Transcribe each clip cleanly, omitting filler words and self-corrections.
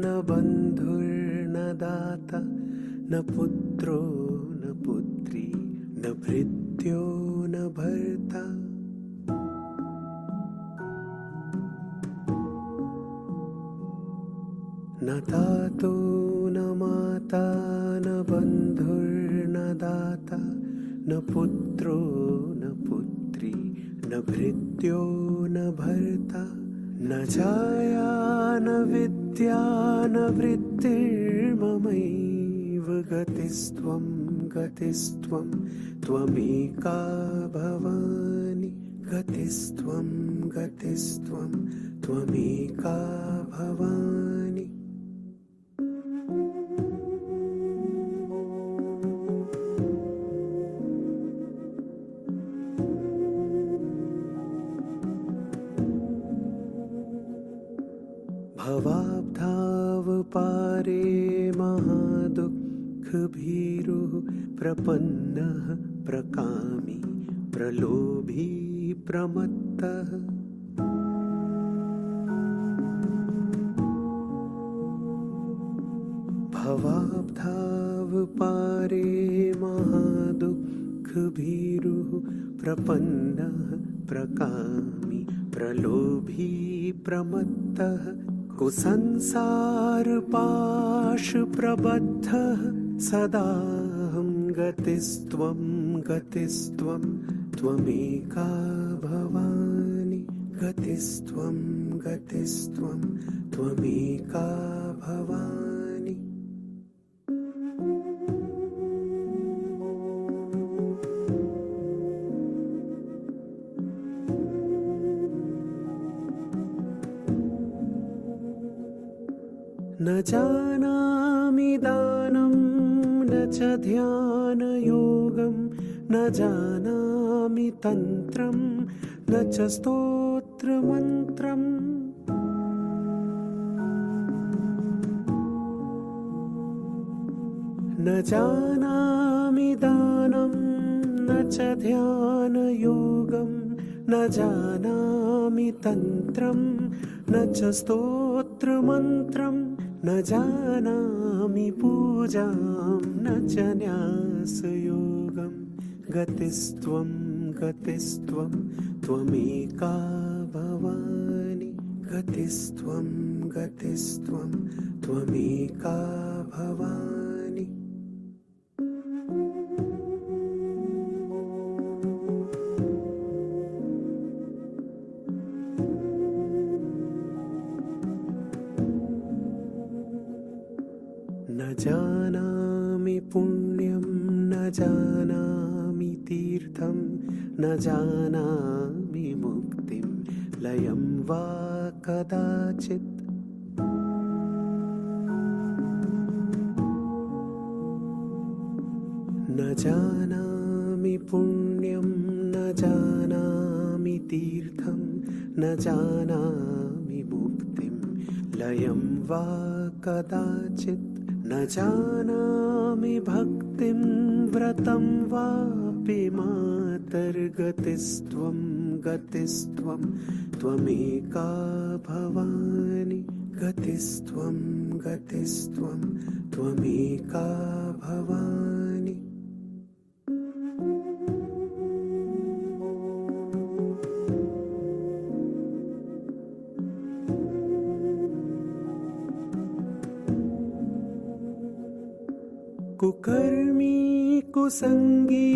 न बन्धुर्न दाता न पुत्रो न पुत्री न भृत्यो न भर्ता न तातो न माता न बन्धुर्न दाता न पुत्रो न पुत्री न भृत्यो न भर्ता न छाया न विद्या न वृत्तिर्ममैव गतिस्त्वं गतिस्त्वं त्वमेका भवानि गतिस्त्वं गतिस्त्वं त्वमेका भवानि भवाब्धावपारे महादुःखभीरुः प्रपन्नः प्रकामी प्रलोभी प्रमत्तः भवाब्धावपारे महादुःखभीरुः प्रपन्नः प्रकामी प्रलोभी प्रमत्तः कुसंसारपाशप्रबद्धः सदाहं गतिस्त्वं गतिस्त्वं त्वमेका भवानि गतिस्त्वं गतिस्त्वं त्वमेका भवानि न जानामि दानं न च ध्यानयोगं न जानामि तन्त्रं न च स्तोत्रमन्त्रम् न जानामि दानं न च ध्यानयोगं न जानामि तन्त्रं न च स्तोत्रमन्त्रं न जानामि पूजां न च न्यासयोगं गतिस्त्वं गतिस्त्वं त्वमेका भवानि गतिस्त्वं गतिस्त्वं त्वमेका भवानि न जानामि पुण्यं न जानामि तीर्थं न जानामि मुक्तिं लयं वा कदाचित् न जानामि पुण्यं न जानामि तीर्थं न जानामि मुक्तिं लयं वा कदाचित् न जानामि भक्तिं व्रतं वापि मातर्गतिस्त्वं गतिस्त्वं त्वमेका भवानि गतिस्त्वं गतिस्त्वं त्वमेका भवानि कुकर्मी कुसंगी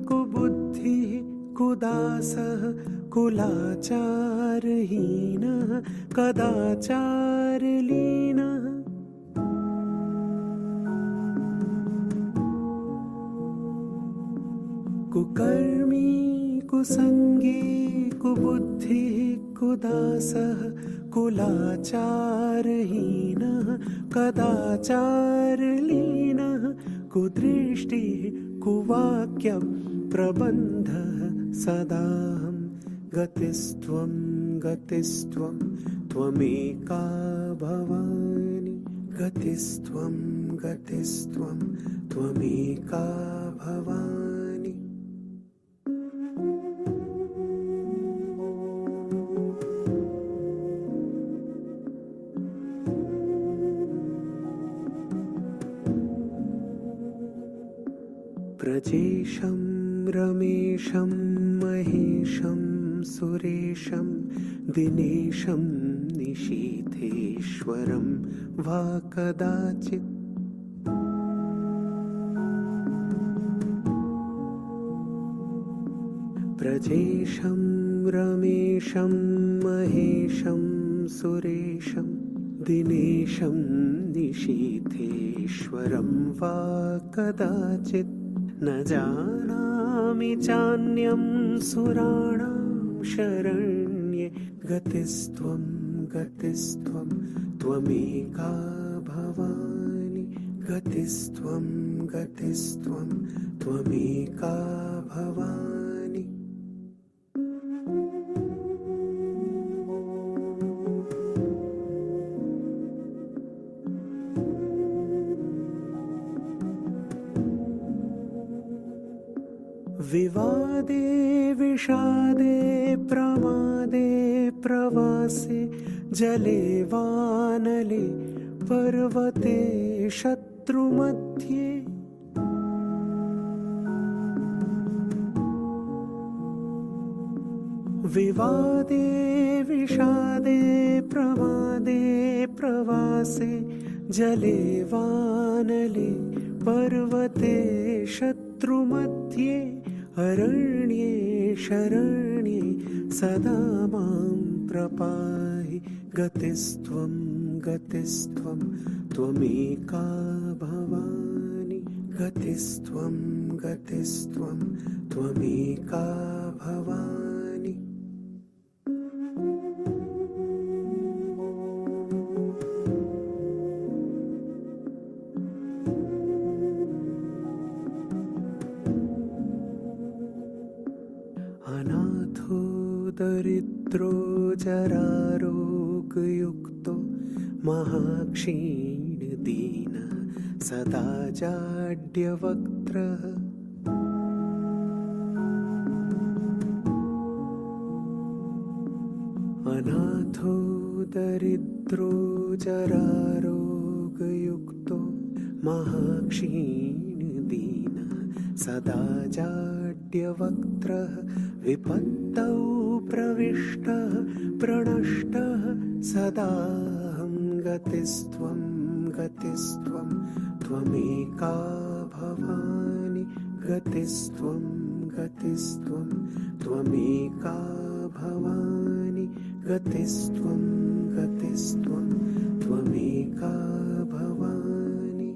कुबुद्धिः कुदासः कुलाचारहीनः कदाचारलीनः कुकर्मी कुसंगी कुबुद्धिः कुदासः कुलाचारहीनः कदाचारलीनः कुदृष्टिः कुवाक्यं प्रबन्धः सदाहं गतिस्त्वं गतिस्त्वं त्वमेका भवानि गतिस्त्वं गतिस्त्वं त्वमेका भवानि व्रजेशं रमेशं महेशं सुरेशं दिनेशं निशीथेश्वरं वा कदाचित् व्रजेशं रमेशं महेशं सुरेशं दिनेशं निशीथेश्वरं वा कदाचित् न जानामि चान्यं सुराणां शरण्ये गतिस्त्वं गतिस्त्वं त्वमेका भवानि गतिस्त्वं गतिस्त्वं त्वमेका भवानि विवादे विषादे प्रमादे प्रवासे जले वानले पर्वते शत्रुमध्ये विवादे विषादे प्रमादे प्रवासे जले वानले पर्वते शत्रुमध्ये अरण्ये शरण्ये सदा मां प्रपाहि गतिस्त्वं गतिस्त्वं त्वमेका भवानि गतिस्त्वं गतिस्त्वं त्वमेका भवानि अनाथो दरिद्रो जरारोगयुक्तो महाक्षीणदीन सदा जाड्यवक्त्रः अनाथो दरिद्रो जरारोगयुक्तो महाक्षीणदीन सदा जाड्यवक्त्रः विपत्तौ प्रविष्टः प्रणष्टः सदाहं गतिस्त्वं गतिस्त्वं त्वमेका भवानि गतिस्त्वं गतिस्त्वं त्वमेका भवानि गतिस्त्वं गतिस्त्वं त्वमेका भवानि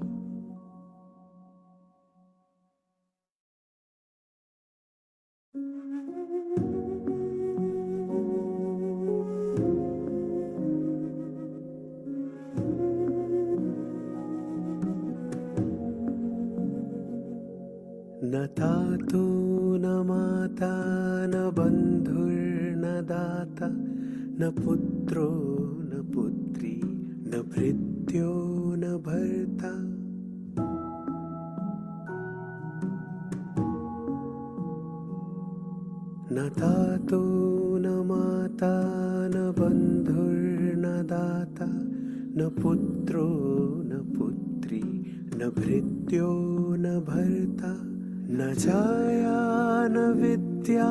न तातो न माता न बन्धुर्न दाता न पुत्रो न पुत्री न भृत्यो न भर्ता न तातो न माता न बन्धुर्न दाता न पुत्रो न पुत्री न भृत्यो न भर्ता न छाया न विद्या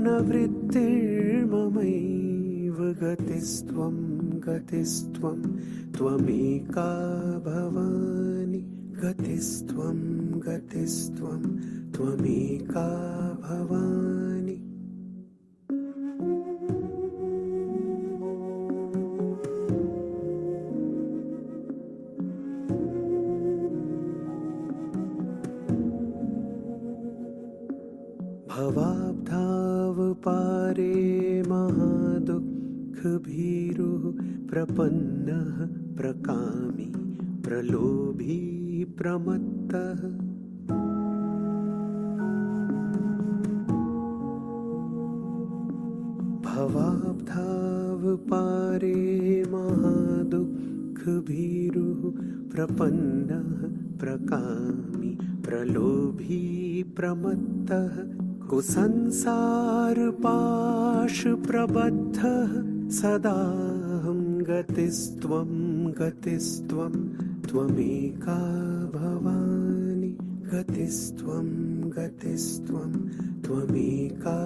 न वृत्तिर्ममैव गतिस्त्वं गतिस्त्वं त्वमेका भवानि गतिस्त्वं गतिस्त्वं त्वमेका भवानि भवाब्धाव पारे महादुःखभीरुः प्रपन्नः प्रकामी प्रलोभी प्रमत्तः भवाब्धाव पारे महादुःखभीरुः प्रपन्नः प्रकामी प्रलोभी प्रमत्तः कुसंसारपाशप्रबद्धः सदाहं गतिस्त्वं गतिस्त्वं त्वमेका भवानि गतिस्त्वं गतिस्त्वं त्वमेका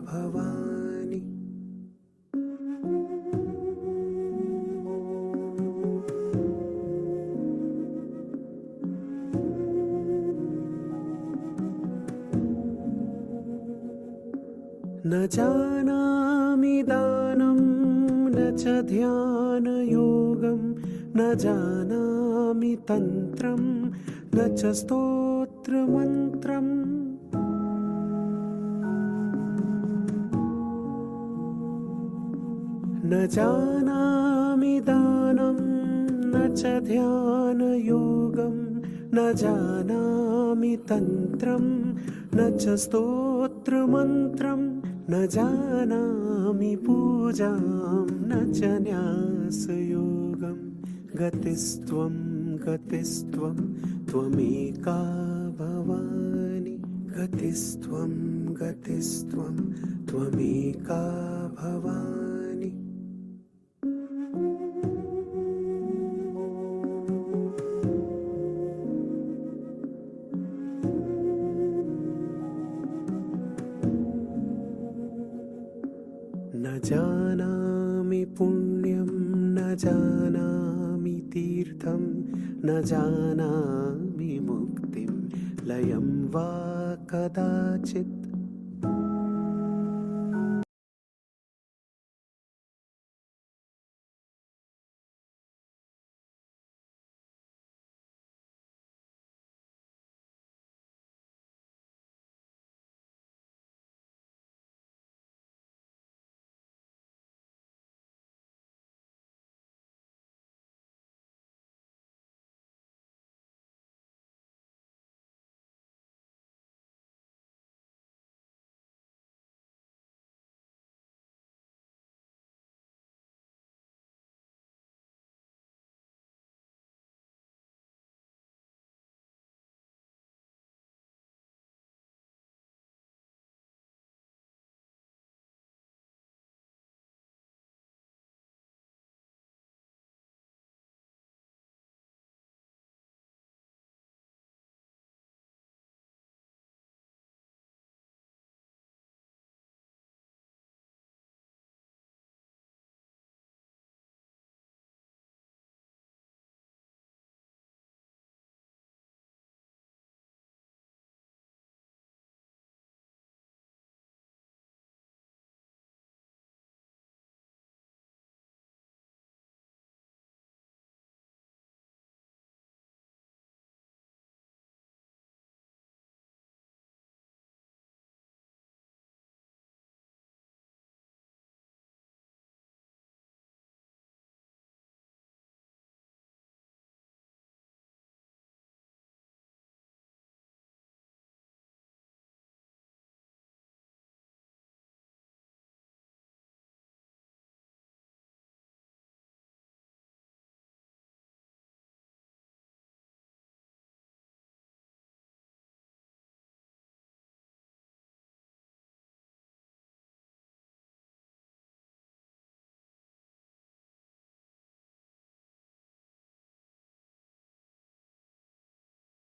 भवानि। न जानामि दानं न च ध्यानयोगं न जानामि तन्त्रं न च स्तोत्रमन्त्रम्। न जानामि दानं न च ध्यानयोगं न जानामि तन्त्रं न च स्तोत्रमन्त्रं न जानामि पूजां न च न्यासयोगं। गतिस्त्वं गतिस्त्वं त्वमेका भवानि। गतिस्त्वं गतिस्त्वं त्वमेका भवानि। न जानामि पुण्यं न जानामि तीर्थं न जानामि मुक्तिं लयं वा कदाचित्।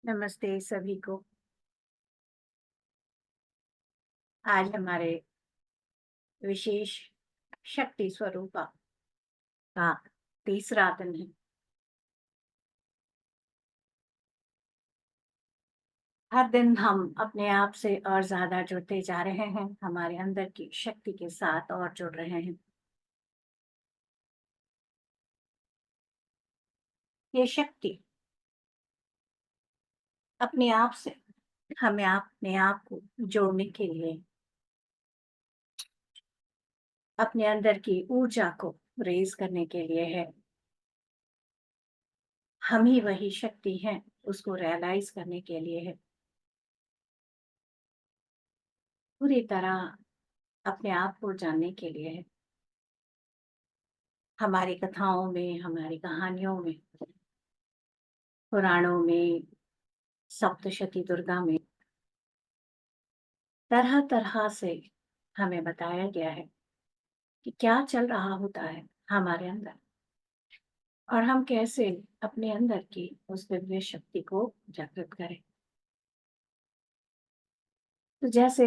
नमस्ते सभी को। आज हमारे विशेष शक्ति स्वरूपा का तीसरा दिन है। हर दिन हम अपने आप से और ज्यादा जुड़ते जा रहे हैं, हमारे अंदर की शक्ति के साथ और जुड़ रहे हैं। ये शक्ति अपने आप से हमें अपने आप को जोड़ने के लिए, अपने अंदर की ऊर्जा को रेज करने के लिए है। हम ही वही शक्ति हैं, उसको रियलाइज करने के लिए है। पूरी तरह अपने आप को जानने के लिए है। हमारी कथाओं में, हमारी कहानियों में, पुराणों में, सप्तशती दुर्गा में तरह तरह से हमें बताया गया है कि क्या चल रहा होता है हमारे अंदर और हम कैसे अपने अंदर की उस दिव्य शक्ति को जागृत करें। तो जैसे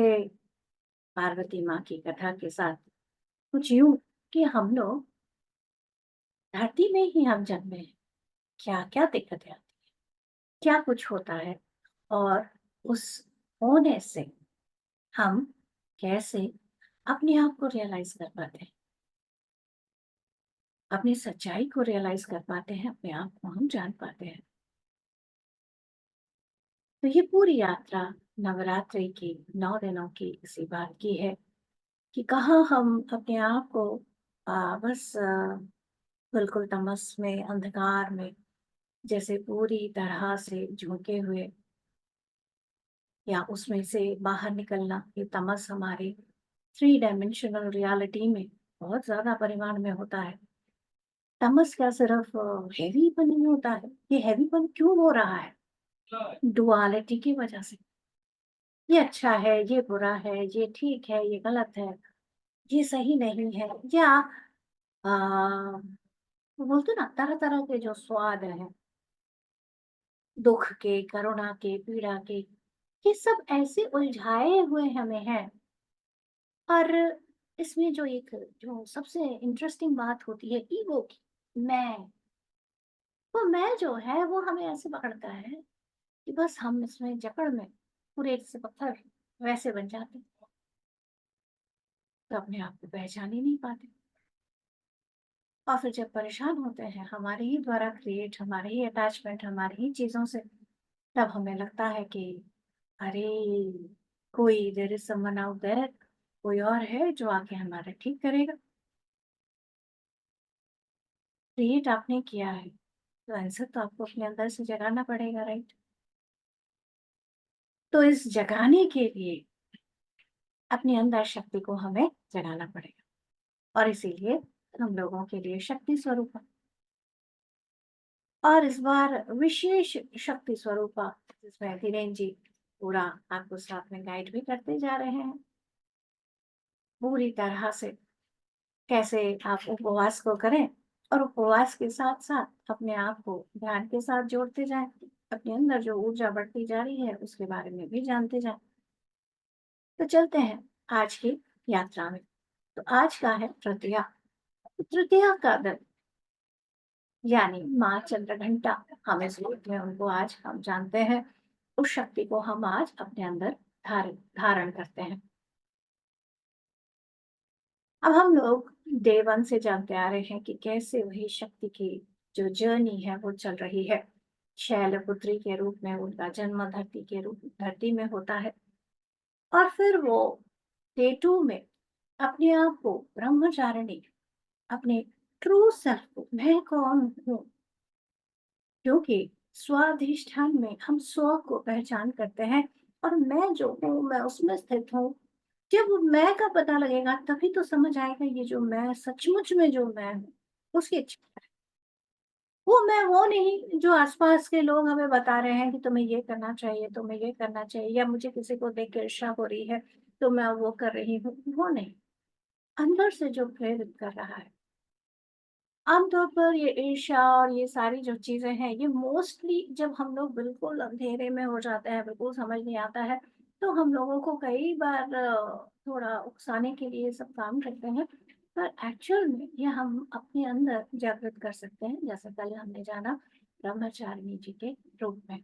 पार्वती माँ की कथा के साथ कुछ यूँ कि हम लोग धरती में ही हम जन्मे हैं, क्या-क्या दिक्कतें आती हैं, क्या कुछ होता है और उस होने से हम कैसे अपने आप को रियलाइज़ कर पाते हैं, अपनी सच्चाई को रियलाइज़ कर पाते हैं, अपने आप को हम जान पाते हैं। तो ये पूरी यात्रा नवरात्रि की 9 दिनों की इसी बात की है कि कहाँ हम अपने आप को बस बिल्कुल तमस में, अंधकार में जैसे पूरी तरह से झोंके हुए या उसमें से बाहर निकलना, ये तमस हमारी 3 डायमेंशनल रियलिटी में बहुत ज़्यादा परिमाण में होता है। तमस क्या सिर्फ़ हेवीपन में होता है, ये हेवीपन क्यों हो रहा है? डुअलिटी की वजह से। ये अच्छा है, ये बुरा है, ये ठीक है, ये गलत है, ये सही नहीं है या वो बोलते हैं ना तरह-तरह के जो स्वाद हैं, दुःख के, करुणा के, पीड़ा के, ये सब ऐसे उलझाए हुए हमें हैं और इसमें जो सबसे इंटरेस्टिंग बात होती है ईगो की, मैं, वो मैं जो है वो हमें ऐसे पकड़ता है कि बस हम इसमें जकड़ में पूरे से पत्थर वैसे बन जाते हैं, तो अपने आप को पहचान ही नहीं पाते। और फिर जब परेशान होते हैं हमारे ही द्वारा क्रिएट हमारे ही अटैचमेंट हमारी ही चीज़ों से, तब हमें लगता है कि अरे! कोई there is someone out there, कोई और है जो आके हमारा ठीक करेगा। क्रिएट आपने किया है, तो आंसर तो आपको अपने अंदर से जगाना पड़ेगा, राइट? तो इस जगाने के लिए अपने अंदर शक्ति को हमें जगाना पड़ेगा और इसीलिए हम लोगों के लिए शक्ति स्वरूपा और इस बार विशेष शक्ति स्वरूपा जिसमें धीरेन जी पूरा आपको साथ में गाइड भी करते जा रहे हैं पूरी तरह से कैसे आप उपवास को करें और उपवास के साथ साथ अपने आप को ध्यान के साथ जोड़ते जाएं अपने अंदर जो ऊर्जा बढ़ती जा रही है उसके बारे में भी जानते जाएं। तो चलते हैं आज की यात्रा में। तो आज का है तृतीया। तो तृतीया का दिन यानी माँ चंद्रघंटा हम इस रूप में उनको आज हम जानते हैं। उस शक्ति को हम आज अपने अंदर धारण करते हैं। अब हम लोग डे 1 से जानते आ रहे हैं कि कैसे वही शक्ति की जो जर्नी है वो चल रही है। शैलपुत्री के रूप में उनका जन्म धरती में होता है और फिर वो डे 2 में अपने आप को ब्रह्मचारिणी अपने ट्रू सेल्फ को मैं कौन हूँ क्योंकि स्वाधिष्ठान में हम स्व को पहचान करते हैं और मैं जो हूँ मैं उसमें स्थित हूँ। जब मैं का पता लगेगा तभी तो समझ आएगा ये जो मैं सचमुच में जो मैं हूँ उसकी इच्छा वो नहीं जो आसपास के लोग हमें बता रहे हैं कि तुम्हें ये करना चाहिए तुम्हें ये करना चाहिए या मुझे किसी को देख के ईर्ष्या हो रही है तो मैं वो कर रही हूँ वो नहीं। अंदर से जो प्रेरित कर रहा है आमतौर पर ये ईर्ष्या और ये सारी जो चीज़ें हैं, ये मोस्टली जब हम लोग बिल्कुल अंधेरे में हो जाते हैं, बिल्कुल समझ नहीं आता है, तो हम लोगों को कई बार थोड़ा उकसाने के लिए ये सब काम करते हैं। पर एक्चुअल में ये हम अपने अंदर जागृत कर सकते हैं, जैसे कल हमने जाना ब्रह्मचारिणी जी के रूप में।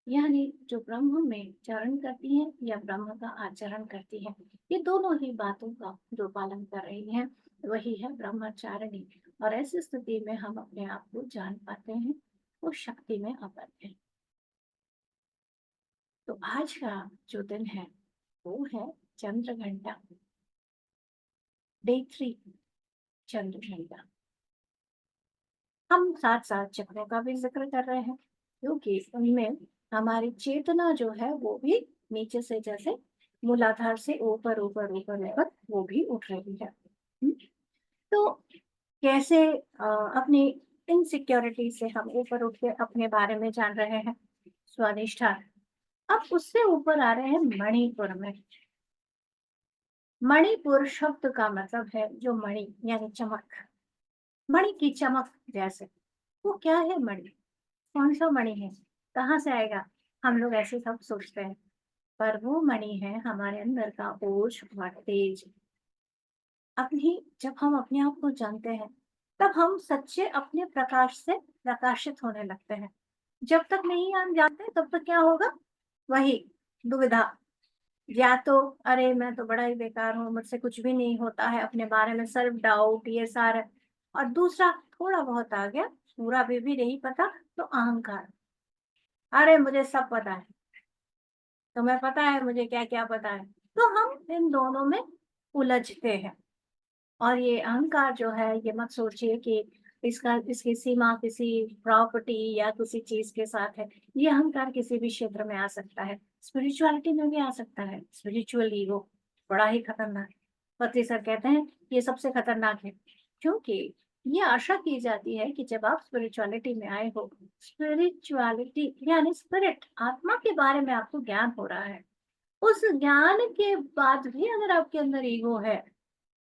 यानी जो ब्रह्म में चरण करती हैं या ब्रह्म का आचरण करती हैं, ये दोनों ही बातों का जो पालन कर रही हैं, वही है ब्रह्मचारिणी। और ऐसी स्थिति में हम अपने आप को जान पाते हैं, उस शक्ति में आ पाते हैं। तो आज का जो दिन है, वो है चंद्र घंटा, डे 3 चंद्र घंटा। हम साथ-साथ चक्रों का भी ज़िक्र कर रहे हैं, क्योंकि उनमें हमारी चेतना जो है वो भी नीचे से जैसे मूलाधार से ऊपर, ऊपर, ऊपर, ऊपर वो भी उठ रही है। हुँ? तो कैसे अपनी इनसिक्योरिटी से हम ऊपर उठ के अपने बारे में जान रहे हैं, स्वाधिष्ठान। अब उससे ऊपर आ रहे हैं मणिपुर में। मणिपुर शब्द का मतलब है जो मणि यानी चमक, मणि की चमक जैसे। वो क्या है मणि? कौन-सा मणि है? कहाँ से आएगा? हम लोग ऐसे सब सोचते हैं। पर वो मणि है हमारे अंदर का ओज और तेज। अपनी जब हम अपने आप को जानते हैं, तब हम सच्चे अपने प्रकाश से प्रकाशित होने लगते हैं। जब तक नहीं हम जानते तब तक क्या होगा? वही दुविधा, या तो अरे मैं तो बड़ा ही बेकार हूँ, मुझसे कुछ भी नहीं होता है, अपने बारे में सेल्फ डाउट ये सारा। और दूसरा थोड़ा बहुत आ गया, पूरा भी नहीं पता, तो अहंकार, अरे मुझे सब पता है, तुम्हें पता है मुझे क्या क्या पता है। तो हम इन दोनों में उलझते हैं। और ये अहंकार जो है, ये मत सोचिए कि इसकी सीमा किसी प्रॉपर्टी या किसी चीज के साथ है। ये अहंकार किसी भी क्षेत्र में आ सकता है, स्पिरिचुअलिटी में भी आ सकता है। स्पिरिचुअल ईगो बड़ा ही खतरनाक है। पत्री सर कहते हैं ये सबसे खतरनाक है, क्योंकि ये आशा की जाती है कि जब आप स्पिरिचुअलिटी में आए हो, स्पिरिचुअलिटी यानी स्पिरिट आत्मा के बारे में आपको ज्ञान हो रहा है, उस ज्ञान के बाद भी अगर आपके अंदर ईगो है,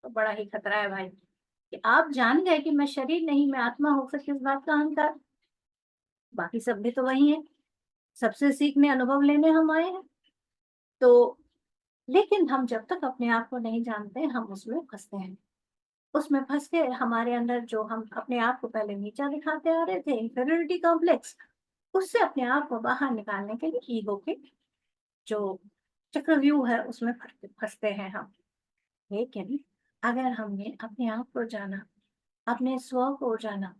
तो बड़ा ही खतरा है भाई। कि आप जान गए कि मैं शरीर नहीं, मैं आत्मा हूँ, फिर किस बात का अहंकार? बाकी सब भी तो वही है, सबसे सीखने अनुभव लेने हम आए हैं। तो लेकिन हम जब तक अपने आप को नहीं जानते, हम उसमें फंसते हैं। उसमें फंस के हमारे अंदर जो हम अपने आप को पहले नीचा दिखाते आ रहे थे, इंफीरियरिटी कॉम्प्लेक्स, उससे अपने आप को बाहर निकालने के लिए ईगो के जो चक्रव्यूह है उसमें फंसते हैं हम। लेकिन अगर हमने अपने आप को जाना, अपने स्व को जाना,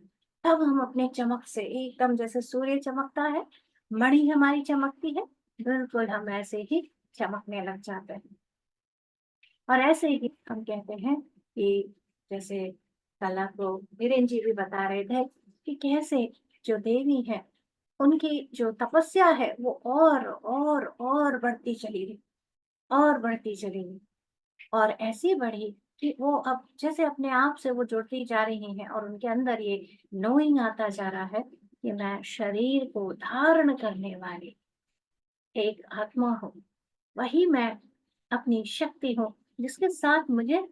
तब हम अपने चमक से एकदम जैसे सूर्य चमकता है, मणि हमारी चमकती है, बिल्कुल हम ऐसे ही चमकने लग जाते हैं। और ऐसे ही हम कहते हैं कि जैसे कला को धीरेन जी भी बता रहे थे कि कैसे जो देवी है, उनकी जो तपस्या है वो और बढ़ती चली गई, और बढ़ती चली गई, और ऐसी बढ़ी कि वो अब जैसे अपने आप से वो जुड़ती जा रही हैं, और उनके अंदर ये नोइंग आता जा रहा है कि मैं शरीर को धारण करने वाली एक आत्मा हूँ। वही मैं अपनी शक्ति हूँ, जिसके साथ मुझे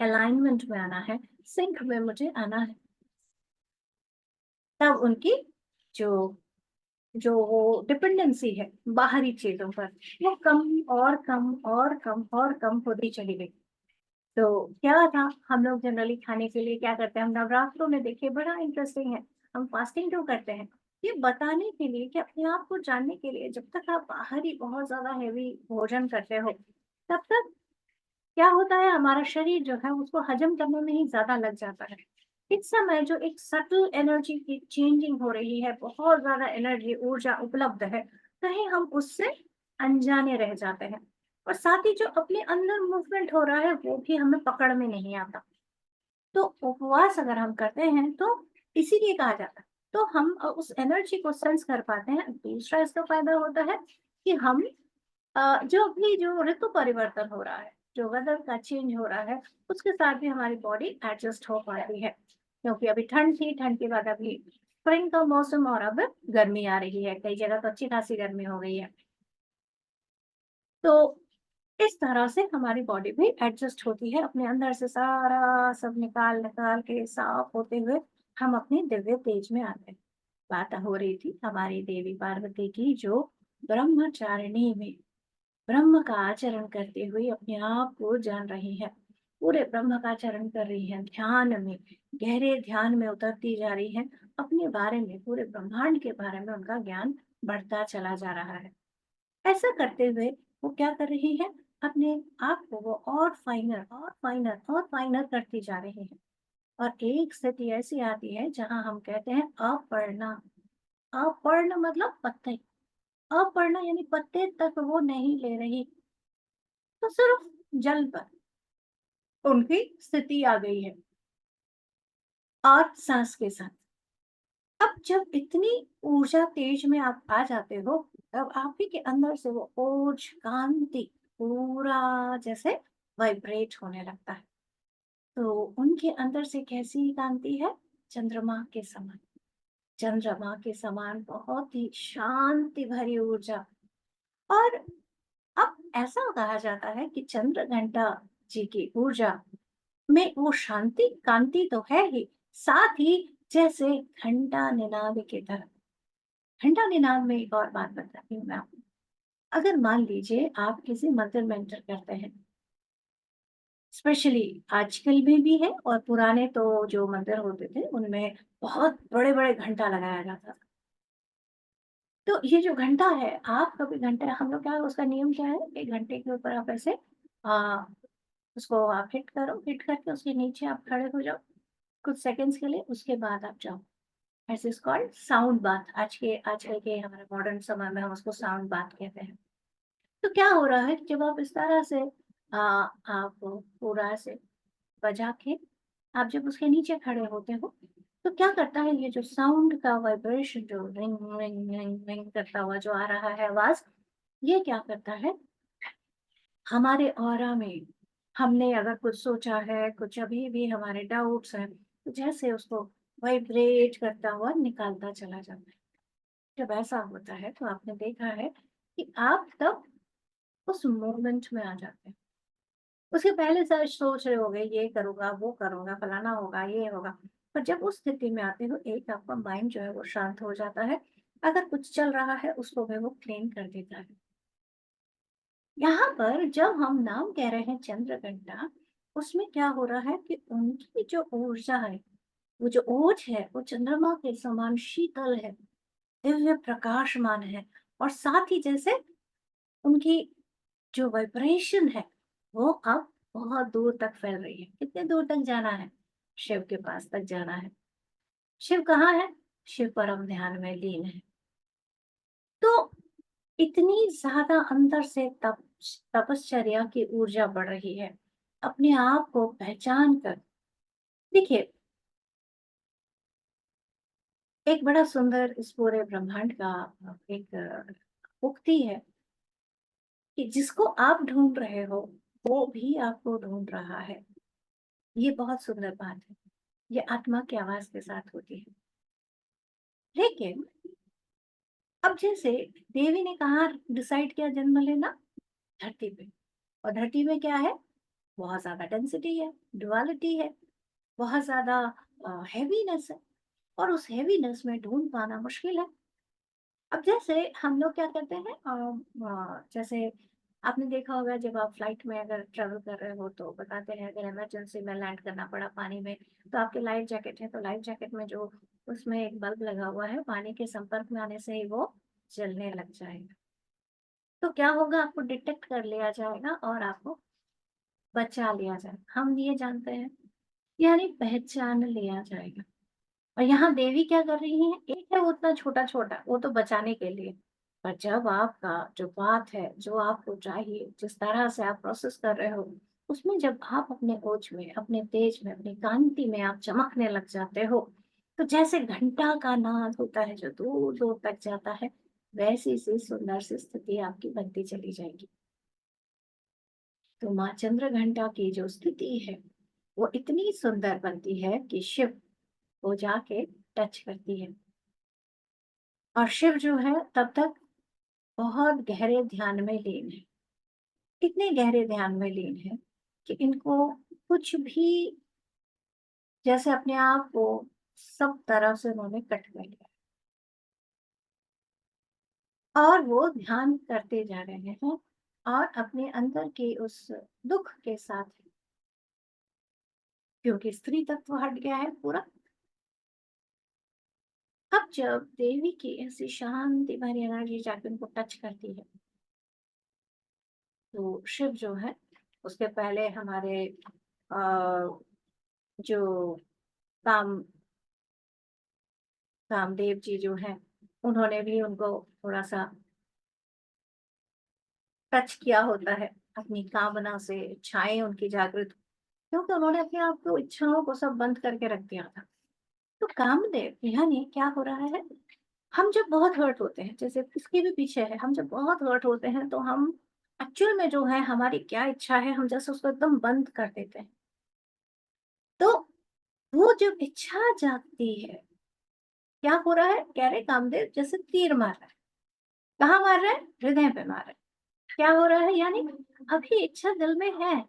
अलाइनमेंट में आना है, सिंक में मुझे आना है। तब उनकी जो जो वो डिपेंडेंसी है बाहरी चीजों पर, वो कम और कम और कम और कम होती चली गई। तो क्या था, हम लोग जनरली खाने के लिए क्या करते हैं, हम नवरात्रों में देखिए बड़ा इंटरेस्टिंग है, हम फास्टिंग क्यों करते हैं? ये बताने के लिए कि अपने आप को जानने के लिए, जब तक आप बाहर ही बहुत ज्यादा हैवी भोजन करते हो, तब तक क्या होता है, हमारा शरीर जो है उसको हजम करने में ही ज्यादा लग जाता है। इस समय जो एक सटल एनर्जी की चेंजिंग हो रही है, बहुत ज्यादा एनर्जी ऊर्जा उपलब्ध है, कहीं हम उससे अनजाने रह जाते हैं। और साथ ही जो अपने अंदर मूवमेंट हो रहा है वो भी हमें पकड़ में नहीं आता। तो उपवास अगर हम करते हैं तो इसीलिए कहा जाता है, तो हम उस एनर्जी को सेंस कर पाते हैं। दूसरा इसका फायदा होता है कि हम जो अभी जो ऋतु परिवर्तन हो रहा है, जो वेदर का चेंज हो रहा है, उसके साथ भी हमारी बॉडी एडजस्ट हो पाती है। क्योंकि अभी ठंड थी, ठंड के बाद अभी स्प्रिंग का मौसम, और अब गर्मी आ रही है, कई जगह तो अच्छी खासी गर्मी हो गई है। तो इस तरह से हमारी बॉडी भी एडजस्ट होती है, अपने अंदर से सारा सब निकाल निकाल के साफ होते हुए हम अपने दिव्य तेज में आते हैं। बात हो रही थी हमारी देवी पार्वती की, जो ब्रह्मचारिणी में ब्रह्म का आचरण करते हुए अपने आप को जान रही है, पूरे ब्रह्म का आचरण कर रही है, ध्यान में, गहरे ध्यान में उतरती जा रही है। अपने बारे में, पूरे ब्रह्मांड के बारे में उनका ज्ञान बढ़ता चला जा रहा है। ऐसा करते हुए वो क्या कर रही है, अपने आप को वो और फाइनर और फाइनर और फाइनर करती जा रही है। और एक स्थिति ऐसी आती है जहां हम कहते हैं अपर्णा। अपर्ण मतलब पत्ते, अपर्णा यानी पत्ते तक वो नहीं ले रही, तो सिर्फ जल पर उनकी स्थिति आ गई है, और सांस के साथ। अब जब इतनी ऊर्जा तेज में आप आ जाते हो, तब आप ही के अंदर से वो ओज कांति पूरा जैसे वाइब्रेट होने लगता है। तो उनके अंदर से कैसी कांति है? चंद्रमा के समान, चंद्रमा के समान बहुत ही शांति भरी ऊर्जा। और अब ऐसा कहा जाता है कि चंद्र घंटा जी की ऊर्जा में वो शांति कांति तो है ही, साथ ही जैसे घंटा निनाद की तरह। घंटा निनाद में एक और बात बताती हूँ मैं आपको। अगर मान लीजिए आप किसी मंदिर में एंटर करते हैं, स्पेशली आजकल में भी है और पुराने तो जो मंदिर होते थे उनमें बहुत बड़े-बड़े घंटा लगाया जाता था। तो ये जो घंटा है, आप कभी घंटा हम लोग क्या उसका नियम क्या है कि घंटे के ऊपर आप ऐसे अ, उसको आप हिट करो, हिट करके उसके नीचे आप खड़े हो जाओ कुछ सेकंड्स के लिए, उसके बाद आप जाओ। This is called sound bath. आजकल के हमारे मॉडर्न समय में हम उसको साउंड बाथ कहते हैं। तो क्या हो रहा है कि जब आप इस तरह से आप पूरा ऐसे बजा के आप जब उसके नीचे खड़े होते हो, तो क्या करता है ये जो साउंड का वाइब्रेशन जो रिंग, रिंग, रिंग, रिंग करता हुआ जो आ रहा है आवाज़, ये क्या करता है हमारे ऑरा में हमने अगर कुछ सोचा है, कुछ अभी भी हमारे डाउट्स हैं, तो जैसे उसको वाइब्रेट करता हुआ निकालता चला जाता है। जब ऐसा होता है तो आपने देखा है कि आप तब उस मोमेंट में आ जाते हैं। उसके पहले से सोच रहे होगे ये करूँगा, वो करूँगा, फलाना होगा, ये होगा। पर जब उस स्थिति में आते हो एक आपका माइंड जो है वो शांत हो जाता है। अगर कुछ चल रहा है उसको भी वो क्लीन कर देता है। यहाँ पर जब हम नाम कह रहे हैं चंद्रघंटा, उसमें क्या हो रहा है कि उनकी जो ऊर्जा है, वो जो ओज है, वो चंद्रमा के समान शीतल है, दिव्य प्रकाशमान है और साथ ही जैसे उनकी जो वाइब्रेशन है, वो अब बहुत दूर तक फैल रही है। कितने दूर तक जाना है? शिव के पास तक जाना है। शिव कहाँ है? शिव परम ध्यान में लीन है। तो इतनी ज़्यादा अंदर से तपश्चर्या की ऊर्जा बढ़ रही है। अपने आप को पहचान कर देखिए, एक बड़ा सुंदर इस पूरे ब्रह्मांड का एक उक्ति है कि जिसको आप ढूँढ रहे हो, वो भी आपको ढूँढ रहा है। ये बहुत सुंदर बात है। ये आत्मा की आवाज़ के साथ होती है। लेकिन अब जैसे देवी ने कहाँ डिसाइड किया जन्म लेना? धरती पे। और धरती में क्या है? बहुत ज़्यादा डेंसिटी है, ड्युअलिटी है, बहुत ज़्यादा हेवीनेस है और उस हेवीनेस में ढूँढ पाना मुश्किल है। अब जैसे हम लोग क्या करते हैं जैसे आपने देखा होगा जब आप फ्लाइट में अगर ट्रैवल कर रहे हो तो बताते हैं अगर इमरजेंसी में लैंड करना पड़ा पानी में, तो आपके लाइफ जैकेट है, तो लाइफ जैकेट में जो उसमें एक बल्ब लगा हुआ है, पानी के संपर्क में आने से ही वो जलने लग जाएगा। तो क्या होगा आपको डिटेक्ट कर लिया जाएगा और आपको बचा लिया जाएगा। हम ये जानते हैं, यानी पहचान लिया जाएगा। और यहाँ देवी क्या कर रही हैं, एक है वो उतना छोटा-छोटा, वो तो बचाने के लिए। पर जब आपका जो बात है, जो आपको चाहिए, जिस तरह से आप प्रोसेस कर रहे हो, उसमें जब आप अपने ओज में, अपने तेज में, अपनी कांति में आप चमकने लग जाते हो, तो जैसे घंटा का नाद होता है जो दूर-दूर तक जाता है, वैसी सी सुंदर सी स्थिति आपकी बनती चली जाएगी। तो माँ चंद्रघंटा की जो स्थिति है, वो इतनी सुंदर बनती है कि शिव को जाके टच करती है। और शिव जो है तब तक बहुत गहरे ध्यान में लीन है। इतने गहरे ध्यान में लीन है कि इनको कुछ भी जैसे अपने आप को सब तरह से उन्होंने कट कर लिया और वो ध्यान करते जा रहे हैं और अपने अंदर के उस दुख के साथ क्योंकि स्त्री तत्व हट गया है पूरा। अब जब देवी की ऐसी शांति भरी एनर्जी जाके उनको टच करती है तो शिव जो है उसके पहले हमारे जो काम कामदेव जी जो हैं, उन्होंने भी उनको थोड़ा-सा टच किया होता है, अपनी कामना से इच्छाएँ उनकी जागृत क्योंकि उन्होंने अपने आप को इच्छाओं को सब बंद करके रख दिया था। तो कामदेव यानी क्या हो रहा है, हम जब बहुत हर्ट होते हैं, जैसे इसके भी पीछे है, हम जब बहुत हर्ट होते हैं, तो हम एक्चुअल में जो है हमारी क्या इच्छा है, हम जैसे उसको एकदम बंद कर देते हैं। तो वो जब इच्छा जागती है, क्या हो रहा है, कह रहे कामदेव जैसे तीर मार रहा है। कहाँ मार रहा है? हृदय पे मार रहा है। क्या हो रहा है यानी अभी इच्छा दिल में है,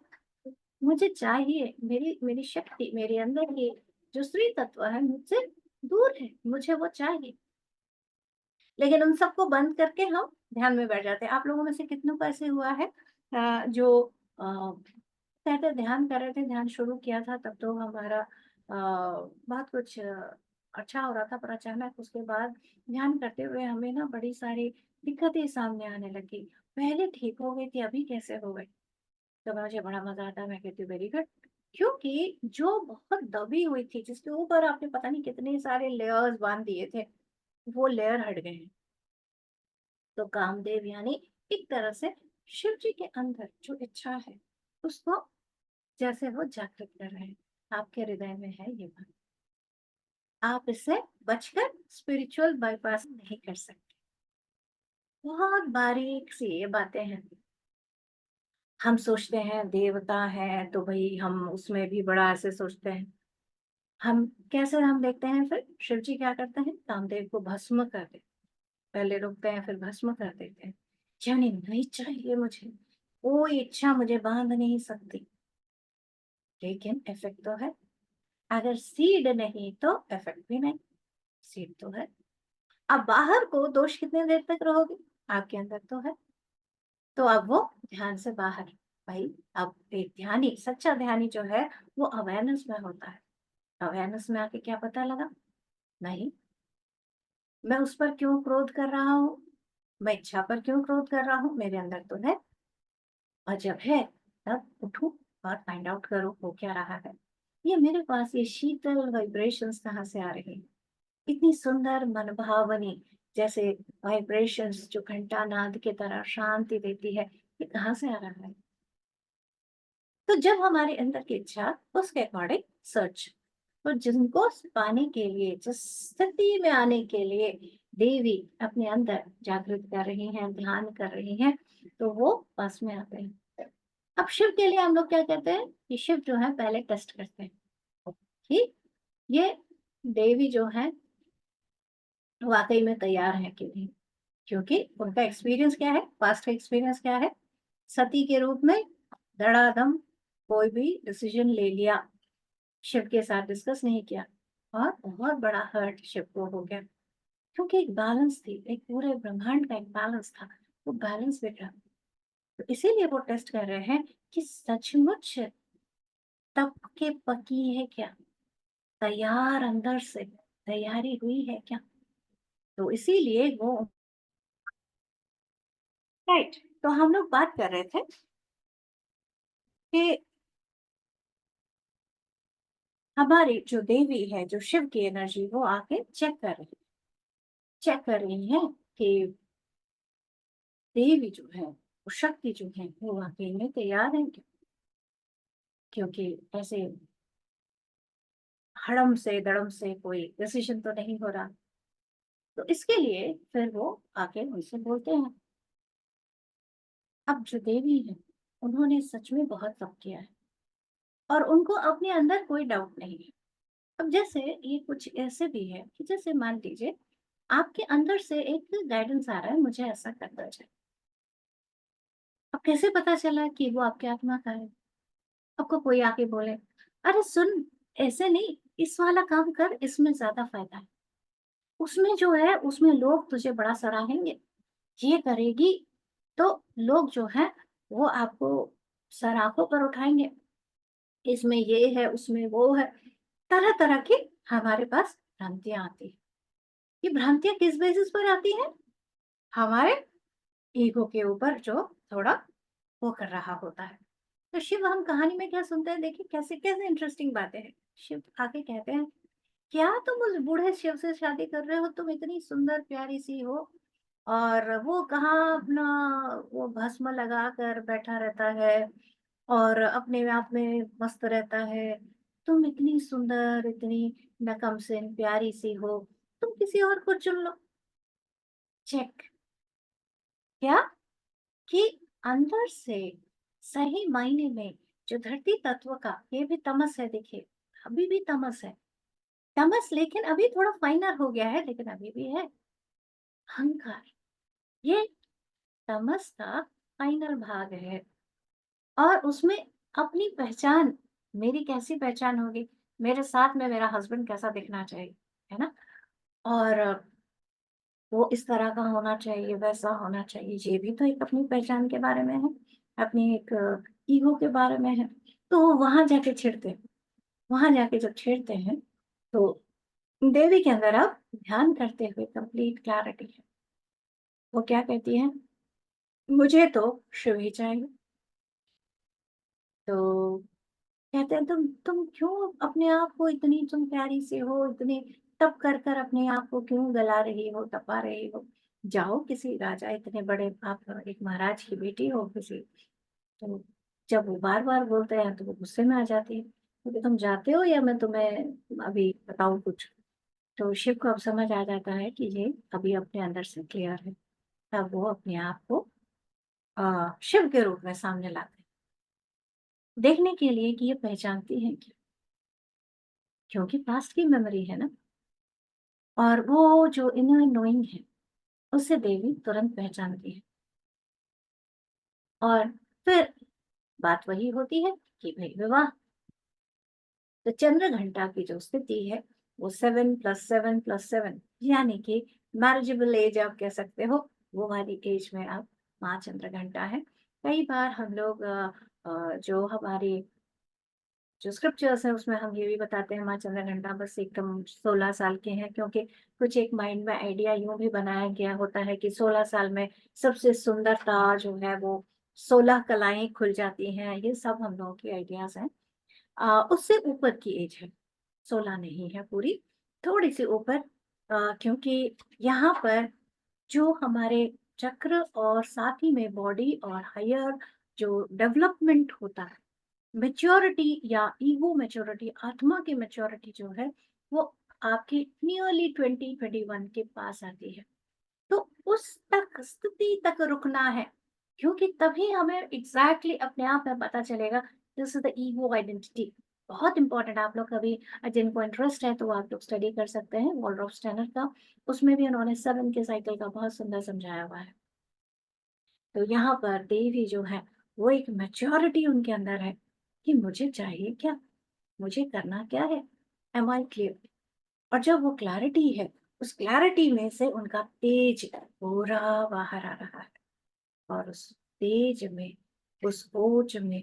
मुझे चाहिए, मेरी मेरी शक्ति, मेरे अंदर की जो स्त्री तत्व है मुझसे दूर है, मुझे वो चाहिए। लेकिन उन सबको बंद करके हम ध्यान में बैठ जाते हैं। आप लोगों में से कितनों को ऐसे हुआ है जो कहते ध्यान कर रहे थे, ध्यान शुरू किया था तब तो हमारा बहुत कुछ अच्छा हो रहा था, पर अचानक उसके बाद ध्यान करते हुए हमें ना बड़ी सारी दिक्कतें सामने आने लगी। पहले ठीक हो गई थी, अभी कैसे हो गई? तो मुझे बड़ा मज़ा आता है, मैं कहती हूँ वेरी गुड। क्योंकि जो बहुत दबी हुई थी, जिसके ऊपर आपने पता नहीं कितने सारे लेयर्स बाँध दिए थे, वो लेयर हट गए हैं। तो कामदेव यानी एक तरह से शिव जी के अंदर जो इच्छा है, उसको जैसे वो जागृत कर रहे हैं। आपके हृदय में है ये बात। आप इससे बचकर स्पिरिचुअल बाईपास नहीं कर सकते। बहुत बारीक सी ये बातें हैं। हम सोचते हैं देवता है तो भई हम उसमें भी बड़ा ऐसे सोचते हैं। हम कैसे हम देखते हैं फिर शिव जी क्या करते हैं? कामदेव को भस्म कर देते हैं। पहले रुकते हैं फिर भस्म कर देते हैं। यानी नहीं चाहिए मुझे, कोई इच्छा मुझे बांध नहीं सकती। लेकिन इफेक्ट तो है। अगर सीड नहीं तो इफेक्ट भी नहीं। सीड तो है। अब बाहर को दोष कितने देर तक रहोगे? आपके अंदर तो है। तो अब वो ध्यान से बाहर। भाई अब एक ध्यानी, सच्चा ध्यानी जो है वो अवेयरनेस में होता है। अवेयरनेस में आके क्या पता लगा? नहीं, मैं उस पर क्यों क्रोध कर रहा हूँ? मैं इच्छा पर क्यों क्रोध कर रहा हूँ? मेरे अंदर तो है। और जब है तब उठूं और फाइंड आउट करो हो क्या रहा है। ये मेरे पास ये शीतल वाइब्रेशंस कहाँ से आ रही हैं? इतनी सुंदर मनभावनी जैसे वाइब्रेशंस जो घंटानाद की तरह शांति देती है, ये कहाँ से आ रहा है? तो जब हमारे अंदर की इच्छा उसके अकॉर्डिंग सर्च, तो जिनको पाने के लिए, जिस स्थिति में आने के लिए देवी अपने अंदर जागृत कर रही हैं, ध्यान कर रही हैं, तो वो पास में आते हैं। अब शिव के लिए हम लोग क्या कहते हैं कि शिव जो है पहले टेस्ट करते हैं कि ये देवी जो है वाकई में तैयार है कि नहीं, क्योंकि उनका एक्सपीरियंस क्या है, पास्ट का एक्सपीरियंस क्या है? सती के रूप में धड़ाधम कोई भी डिसीजन ले लिया, शिव के साथ डिस्कस नहीं किया और बहुत बड़ा हर्ट शिव को हो गया। क्योंकि एक बैलेंस थी, एक पूरे ब्रह्मांड का एक बैलेंस था, वो बैलेंस बिगड़ा। तो इसीलिए वो टेस्ट कर रहे हैं कि सचमुच तब के पकी है क्या, तैयार अंदर से तैयारी हुई है क्या। तो इसीलिए वो राइट। तो हम लोग बात कर रहे थे कि हमारी जो देवी है, जो शिव की एनर्जी, वो आके चेक कर रही है कि देवी जो है, वो शक्ति जो है, वो वाकई में तैयार है क्या? क्योंकि ऐसे हड़म से दड़म से कोई डिसीजन तो नहीं हो रहा। तो इसके लिए फिर वो आके उनसे बोलते हैं। अब जो देवी है, उन्होंने सच में बहुत तप किया है और उनको अपने अंदर कोई डाउट नहीं है। अब जैसे ये कुछ ऐसे भी है कि जैसे मान लीजिए आपके अंदर से एक गाइडेंस आ रहा है, मुझे ऐसा करना चाहिए। अब कैसे पता चला कि वो आपके आत्मा का है? आपको कोई आके बोले, अरे सुन, ऐसे नहीं, इस वाला काम कर, इसमें ज्यादा फायदा है। उसमें जो है उसमें लोग तुझे बड़ा सराहेंगे। ये करेगी तो लोग जो है वो आपको सराखों पर उठाएंगे। इसमें ये है, उसमें वो है। तरह तरह की हमारे पास भ्रांतियां आती है। ये भ्रांतियां किस बेसिस पर आती हैं? हमारे ईगो के ऊपर जो थोड़ा वो कर रहा होता है। तो शिव हम कहानी में क्या सुनते हैं, देखिए कैसे कैसे इंटरेस्टिंग बातें हैं। शिव आके कहते हैं, क्या तुम उस बूढ़े शिव से शादी कर रहे हो? तुम इतनी सुंदर प्यारी सी हो और वो कहाँ अपना वो भस्म लगा कर बैठा रहता है और अपने आप में मस्त रहता है। तुम इतनी सुंदर, इतनी नकमसिन प्यारी सी हो, तुम किसी और को चुन लो। चेक। क्या कि अंदर से सही मायने में जो धरती तत्व का ये भी तमस है, देखिए अभी भी तमस है। तमस लेकिन अभी थोड़ा फाइनर हो गया है, लेकिन अभी भी है। अहंकार, ये तमस का फाइनल भाग है और उसमें अपनी पहचान, मेरी कैसी पहचान होगी, मेरे साथ में मेरा हस्बैंड कैसा दिखना चाहिए, है ना? और वो इस तरह का होना चाहिए, वैसा होना चाहिए, ये भी तो एक अपनी पहचान के बारे में है, अपनी एक ईगो के बारे में है। तो वो वहाँ जाके छिड़ते हैं, वहाँ जाके जब छिड़ते हैं, तो देवी के अंदर अब ध्यान करते हुए कंप्लीट क्लैरिटी है। वो क्या कहती हैं, मुझे तो शिव ही चाहिए। तो कहते हैं तुम क्यों अपने आप को इतनी तुम प्यारी सी हो, इतने तप कर कर अपने आप को क्यों गला रही हो, तपा रही हो? जाओ किसी राजा, इतने बड़े आप एक महाराज की बेटी हो किसी, तो जब वो बार-बार बोलते हैं तो वो गुस्से में आ जाती है। क्योंकि तुम जाते हो या मैं तुम्हें अभी बताऊँ कुछ? तो शिव को अब समझ आ जाता है कि ये अभी अपने अंदर से क्लियर है। तब वो अपने आप को शिव के रूप में सामने लाते हैं, देखने के लिए कि ये पहचानती हैं क्या? क्योंकि पास्ट की मेमोरी है ना, और वो जो इनर नोइंग है, उसे देवी तुरंत पहचानती है। और फिर बात वही होती है कि भई विवाह। तो चंद्र घंटा की जो स्थिति है, वो 7 + 7 + 7 यानी कि मैरिजेबल एज आप कह सकते हो, वो वाली एज में अब माँ चंद्र घंटा है। कई बार हम लोग जो हमारी जो स्क्रिप्चर्स हैं उसमें हम ये भी बताते हैं माँ चंद्र घंटा बस एकदम 16 साल के हैं, क्योंकि कुछ एक माइंड में आइडिया यूँ भी बनाया गया होता है कि 16 साल में सबसे सुंदरता जो है वो 16 कलाएँ खुल जाती हैं, ये सब हम लोगों की आइडियाज़ हैं। उससे ऊपर की एज है, 16 नहीं है पूरी, थोड़ी-सी ऊपर, क्योंकि यहाँ पर जो हमारे चक्र और साथ ही में बॉडी और हायर जो डेवलपमेंट होता है, मैच्योरिटी या ईगो मैच्योरिटी, आत्मा की मैच्योरिटी जो है, वो आपकी नियरली 20-21 के पास आती है। तो उस तक स्थिति तक रुकना है, क्योंकि तभी हमें एग्जैक्टली अपने आप में पता चलेगा this is the ego identity. बहुत इंपॉर्टेंट, आप लोग कभी जिनको इंटरेस्ट है तो आप लोग स्टडी कर सकते हैं वॉलरॉफ स्टैनर का, उसमें भी उन्होंने 7 के साइकिल का बहुत सुंदर समझाया हुआ है। तो यहाँ पर देवी जो है, वो एक मैच्योरिटी उनके अंदर है कि मुझे चाहिए क्या, मुझे करना क्या है, एम आई क्लियर? और जब वो क्लैरिटी है, उस क्लैरिटी में से उनका तेज पूरा बाहर आ रहा है, और उस तेज में, उस ओज में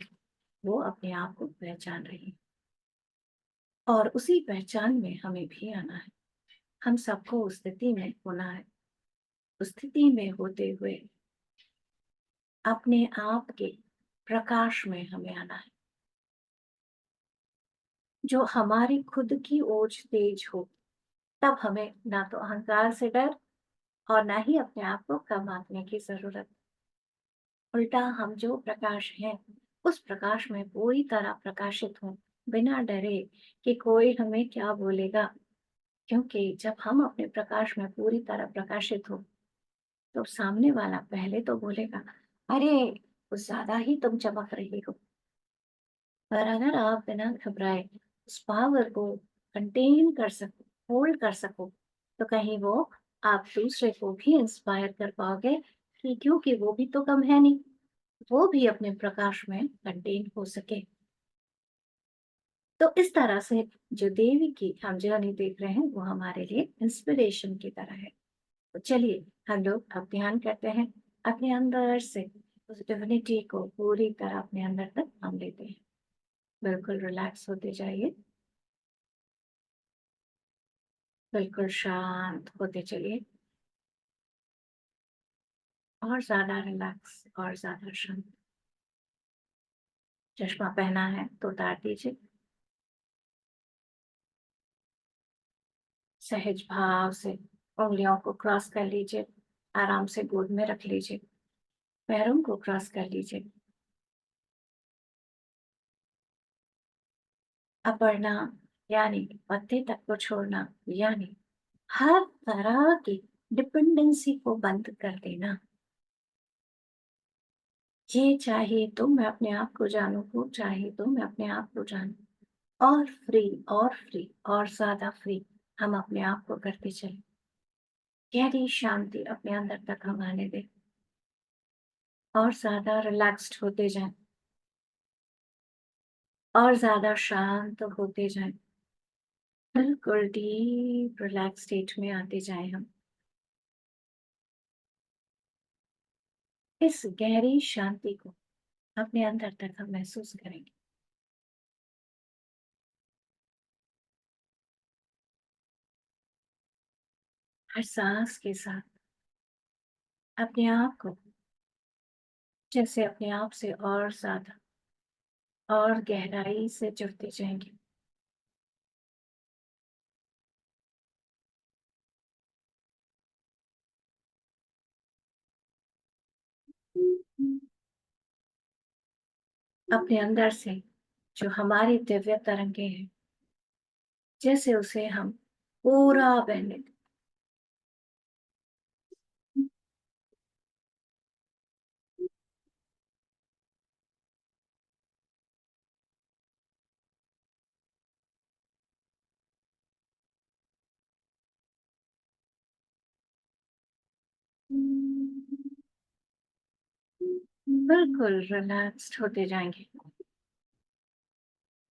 वो अपने आप को पहचान रही है। और उसी पहचान में हमें भी आना है। हम सबको उस स्थिति में होना है। उस स्थिति में होते हुए अपने आप के प्रकाश में हमें आना है। जो हमारी खुद की ओज तेज हो, तब हमें ना तो अहंकार से डर और ना ही अपने आप को कम आंकने की ज़रूरत। उल्टा हम जो प्रकाश हैं, उस प्रकाश में पूरी तरह प्रकाशित हों, बिना डरे कि कोई हमें क्या बोलेगा। क्योंकि जब हम अपने प्रकाश में पूरी तरह प्रकाशित हो, तो सामने वाला पहले तो बोलेगा, "अरे! कुछ ज़्यादा ही तुम चमक रही हो।" पर अगर आप बिना घबराए उस पावर को कंटेन कर सको, होल्ड कर सको, तो कहीं वो आप दूसरे को भी इंस्पायर कर पाओगे कि क्योंकि वो भी तो कम है नहीं, वो भी अपने प्रकाश में कंटेन हो सके। तो इस तरह से जो देवी की हम जर्नी देख रहे हैं, वो हमारे लिए इंस्पिरेशन की तरह है। तो चलिए हम लोग अब ध्यान करते हैं, अपने अंदर से उस डिविनिटी को पूरी तरह अपने अंदर तक हम लेते हैं। बिल्कुल रिलैक्स होते जाइए, बिल्कुल शांत होते चलिए, और ज़्यादा रिलैक्स और ज़्यादा शांत। चश्मा पहना है तो उतार दीजिए, सहज भाव से उंगलियों को क्रॉस कर लीजिए, आराम से गोद में रख लीजिए, पैरों को क्रॉस कर लीजिए। अपर्णा यानी पत्ते तक को छोड़ना, यानी हर तरह की डिपेंडेंसी को बंद कर देना। ये चाहिए तो मैं अपने आप को जानूँ, वो चाहिए तो मैं अपने आप को जानूँ। और फ्री और ज़्यादा फ्री हम अपने आप को करते चलें। गहरी शांति अपने अंदर तक हम आने दें, और ज़्यादा रिलैक्स्ड होते जाएँ, और ज़्यादा शांत होते जाएँ। बिल्कुल डीप रिलैक्स स्टेट में आते जाएँ हम। इस गहरी शांति को अपने अंदर तक हम महसूस करेंगे। हर सांस के साथ अपने आप को जैसे अपने आप से और ज्यादा और गहराई से जुड़ते जाएंगे। अपने अंदर से जो हमारी दिव्य तरंगे हैं, जैसे उसे हम पूरा बहने दें। बिल्कुल रिलैक्स्ड होते जाएंगे।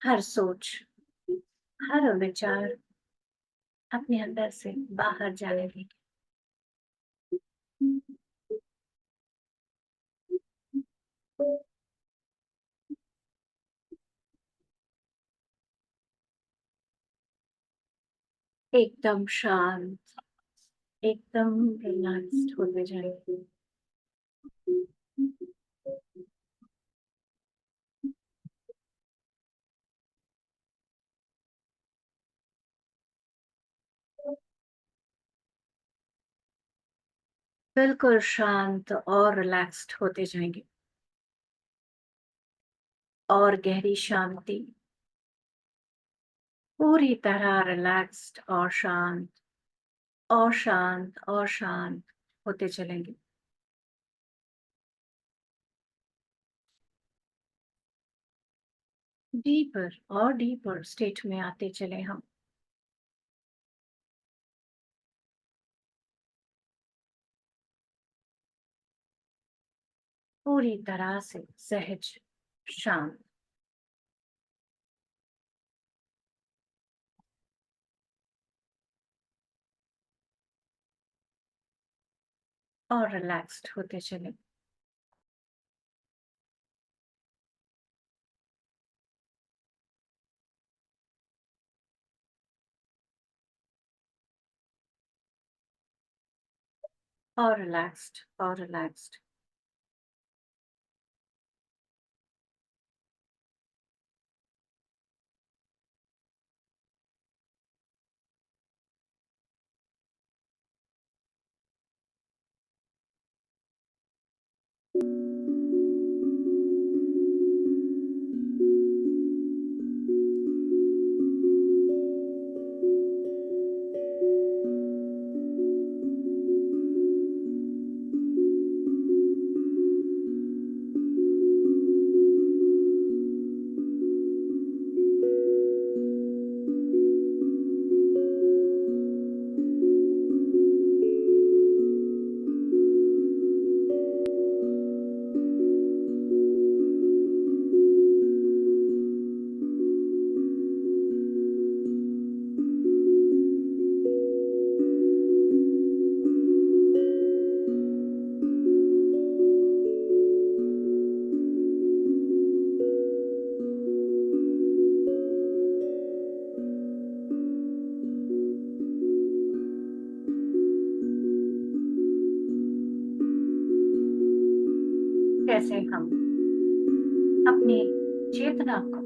हर सोच, हर विचार अपने अंदर से बाहर जाने देंगे। एकदम शांत, एकदम रिलैक्स्ड होते जाएंगे। बिल्कुल शांत और रिलैक्स्ड होते जाएंगे। और गहरी शांति, पूरी तरह रिलैक्स्ड और शांत और शांत और शांत होते चलेंगे। डीपर और डीपर स्टेट में आते चले हम। पूरी तरह से सहज, शांत और रिलैक्स्ड होते चले। और रिलैक्स्ड और रिलैक्स्ड। कैसे हम अपनी चेतना को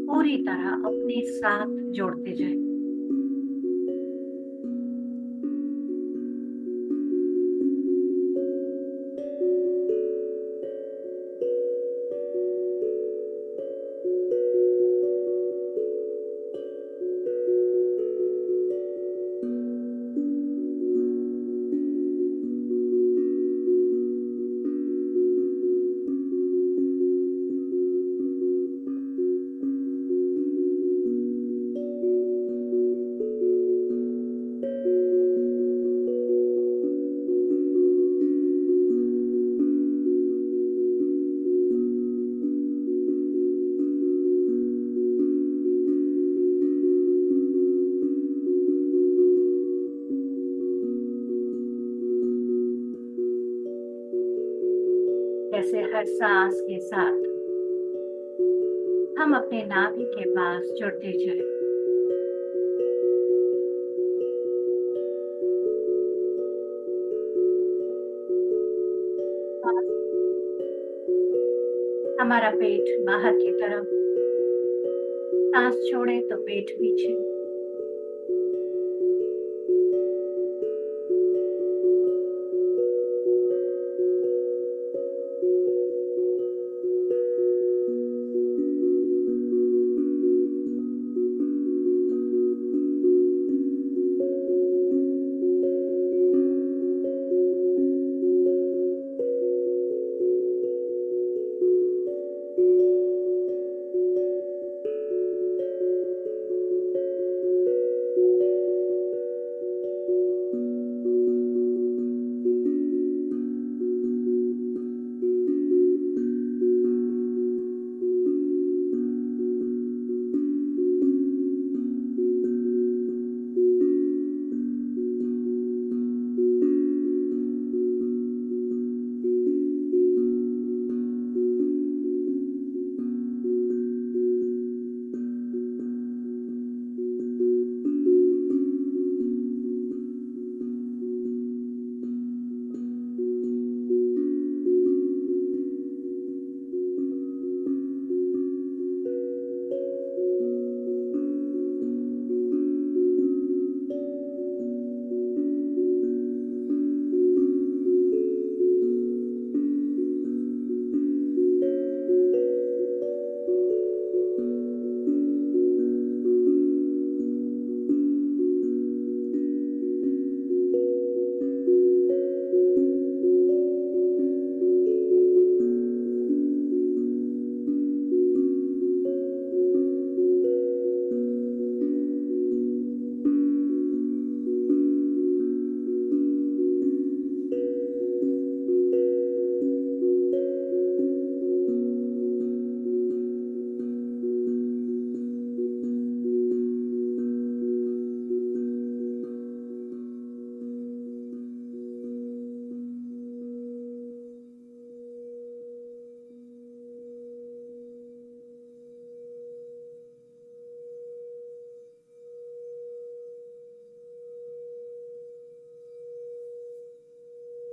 पूरी तरह अपने साथ जोड़ते जाएं। जैसे हर सांस के साथ हम अपने नाभि के पास जुड़ते चले। सांस- हमारा पेट बाहर की तरफ, सांस छोड़े तो पेट पीछे।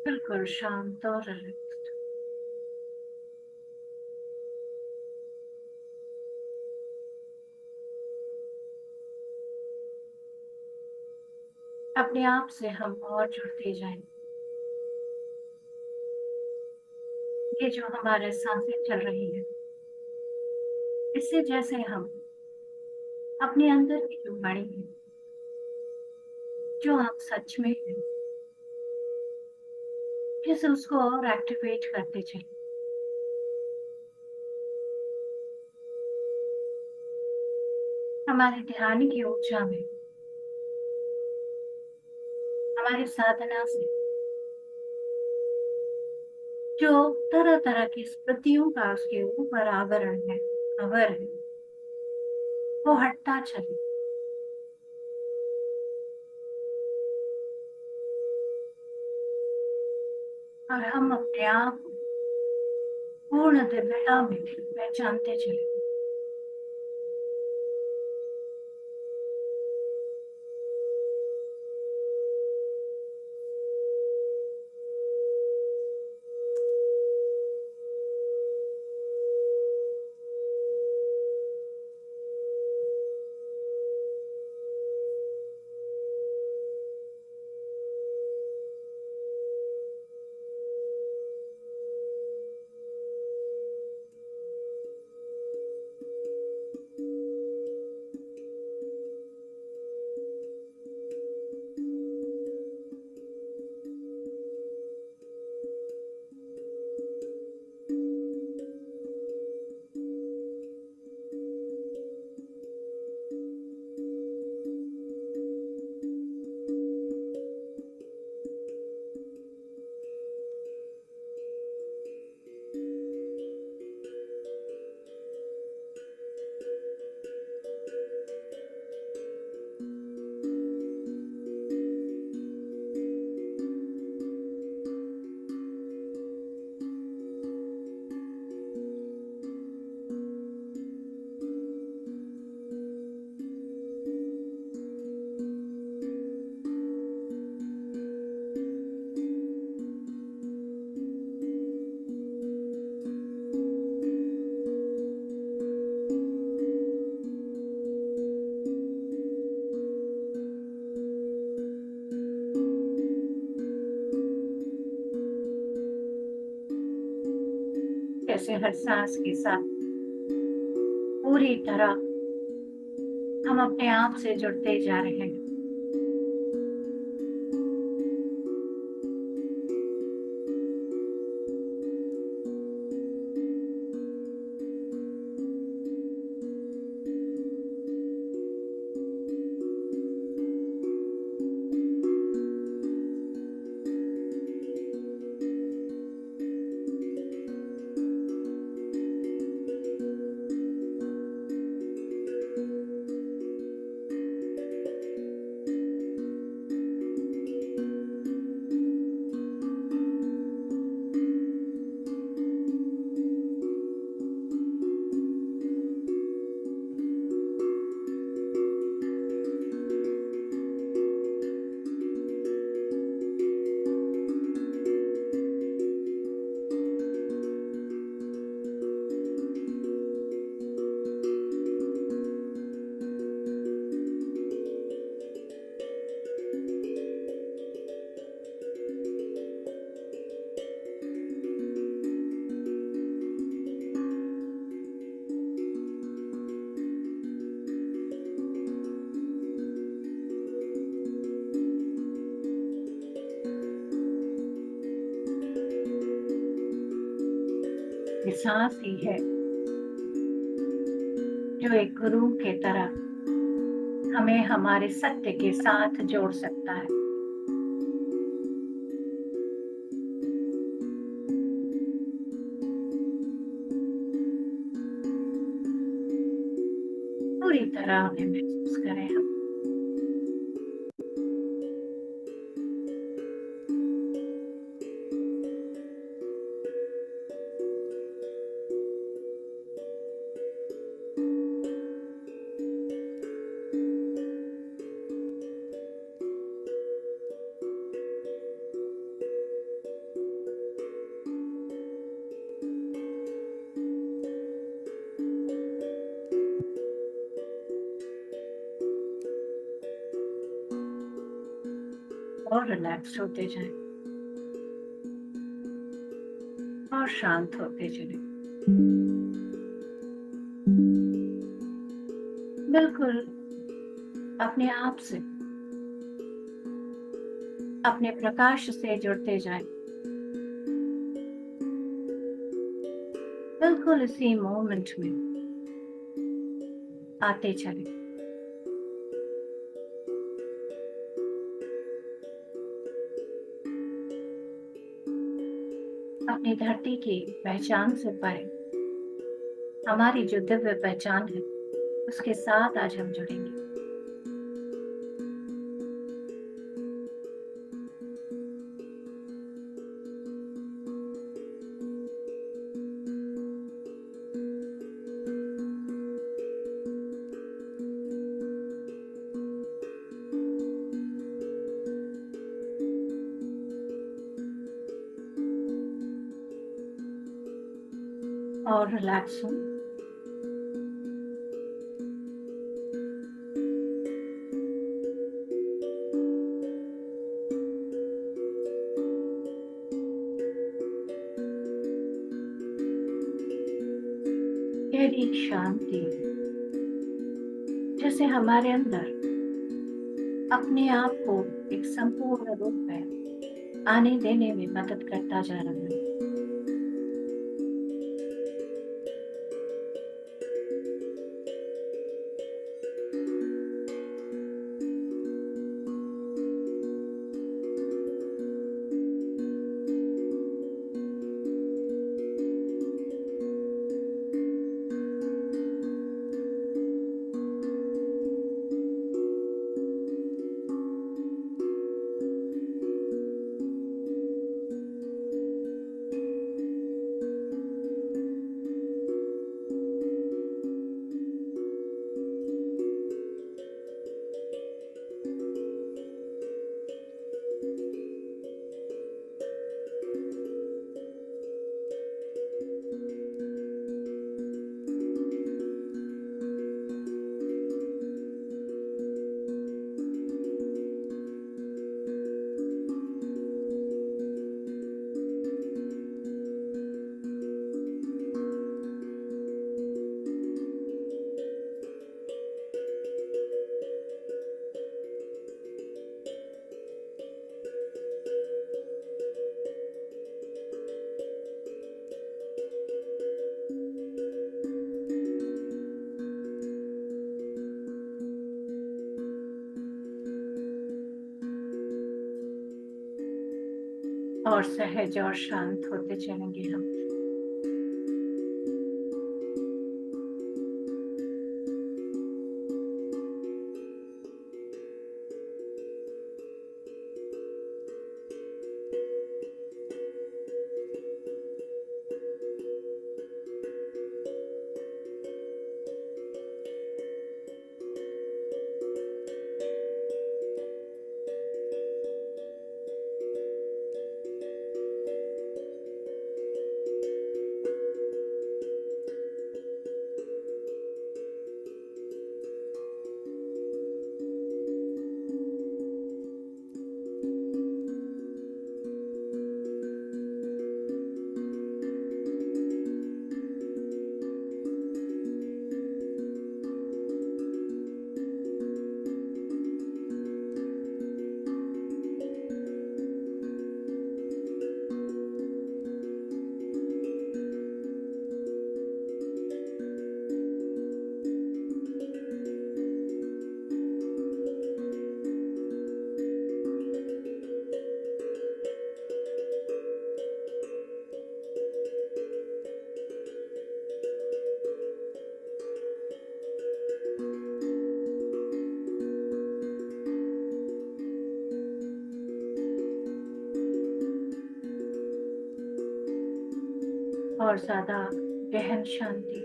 बिल्कुल शांत और रिलैक्स्ड। अपने आप से हम और जुड़ते जाएं। ये जो हमारे सांसें चल रही है, इससे जैसे हम अपने अंदर की जो वाणी है, जो हम सच में हैं, जैसे उसको और एक्टिवेट करते चले। हमारे ध्यान की ऊर्जा में, हमारी साधना से जो तरह तरह की स्मृतियों का उसके ऊपर आवरण है, कवर है, वो हटता चले। और हम अपने आप को पूर्ण दिव्यता में पहचानते चले। जैसे हर सांस के साथ पूरी तरह हम अपने आप से जुड़ते जा रहे हैं। ये सांस ही है जो एक गुरु के तरह हमें हमारे सत्य के साथ जोड़ सकता है। पूरी तरह उन्हें महसूस करें हम। और रिलैक्स होते जाएं और शांत होते चले। बिल्कुल अपने आप से, अपने प्रकाश से जुड़ते जाएं। बिल्कुल इसी मोमेंट में आते चले। अपनी धरती की पहचान से परे हमारी जो दिव्य पहचान है उसके साथ आज हम जुड़ेंगे। और रिलैक्स हो। गहरी शांति जैसे हमारे अंदर अपने आप को एक संपूर्ण रूप में आने देने में मदद करता जा रहा है। और सहज और शांत होते चलेंगे हम। और ज्यादा गहन शांति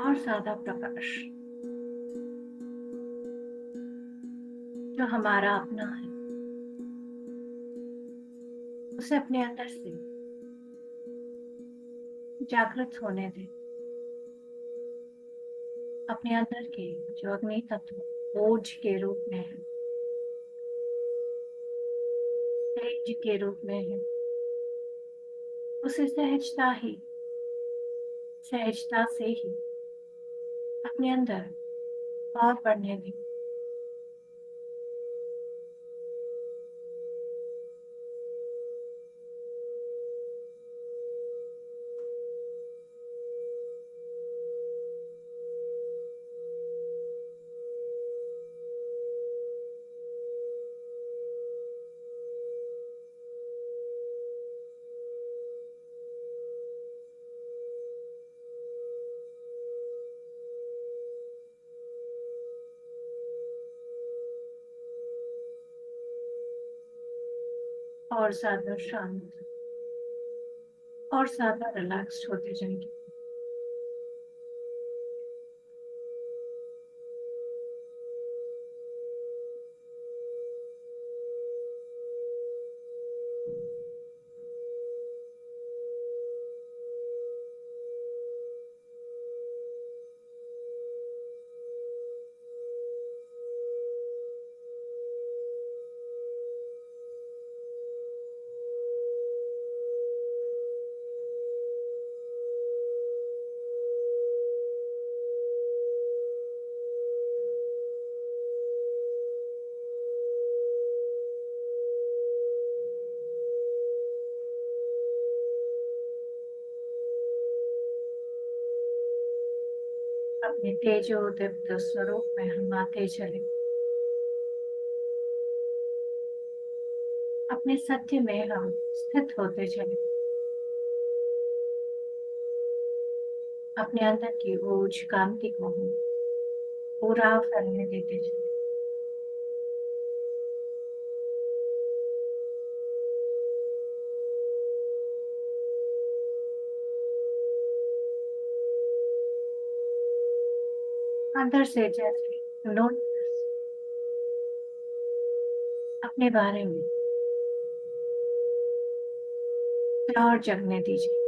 और ज्यादा प्रकाश जो हमारा अपना है, उसे अपने अंदर से जागृत होने दें। अपने अंदर के जो अग्नि तत्व बोझ के रूप में है, तेज के रूप में है, उसे सहजता से ही अपने अंदर और बढ़ने दें। और ज्यादा शांत और ज्यादा रिलैक्स होते जाएंगे। अपने तेजो दीप्त स्वरूप में हम आते चले। अपने सत्य में हम स्थित होते चले। अपने अंदर की ओज कांति को हम पूरा फैलने देते चले। अंदर से जैसे नोटिस अपने बारे में और जगने दीजिए।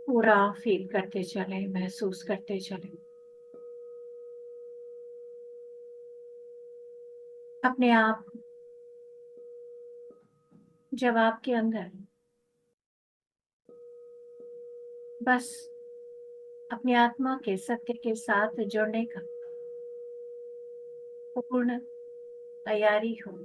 पूरा फील करते चले, महसूस करते चले। अपने आप जब आपके अंदर बस अपनी आत्मा के सत्य के साथ जुड़ने का पूर्ण तैयारी हो,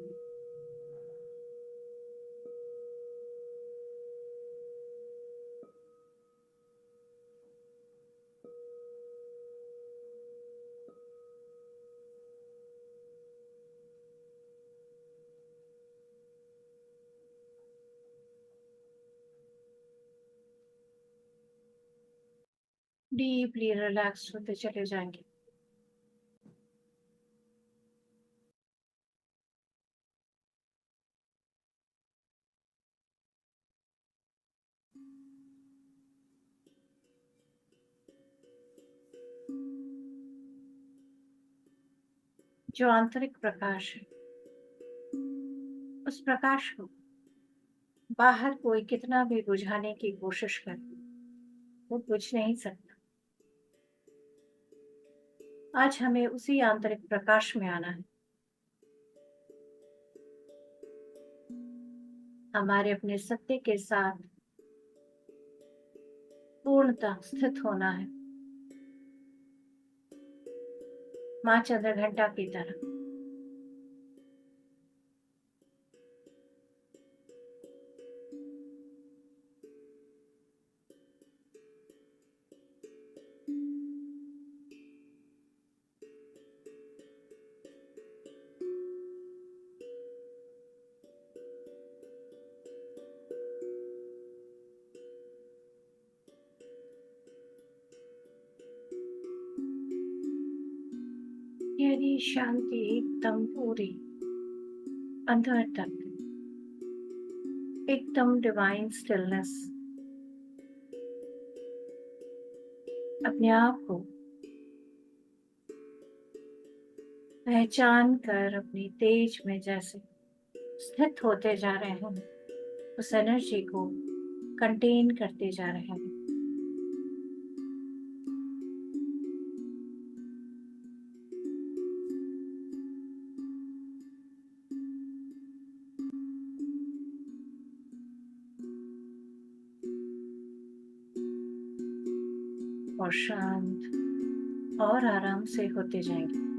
डीपली रिलैक्स होते चले जाएंगे। जो आंतरिक प्रकाश है, उस प्रकाश को बाहर कोई कितना भी बुझाने की कोशिश करे, वो बुझ नहीं सकता। आज हमें उसी आंतरिक प्रकाश में आना है। हमारे अपने सत्य के साथ पूर्णतः स्थित होना है, माँ चंद्रघंटा की तरह। गहरी शांति, एकदम पूरी, अंदर तक, एकदम डिवाइन स्टिलनेस। अपने आप को पहचान कर अपनी तेज में जैसे स्थित होते जा रहे हैं, उस एनर्जी को कंटेन करते जा रहे हैं। और शांत और आराम से होते जाएंगे।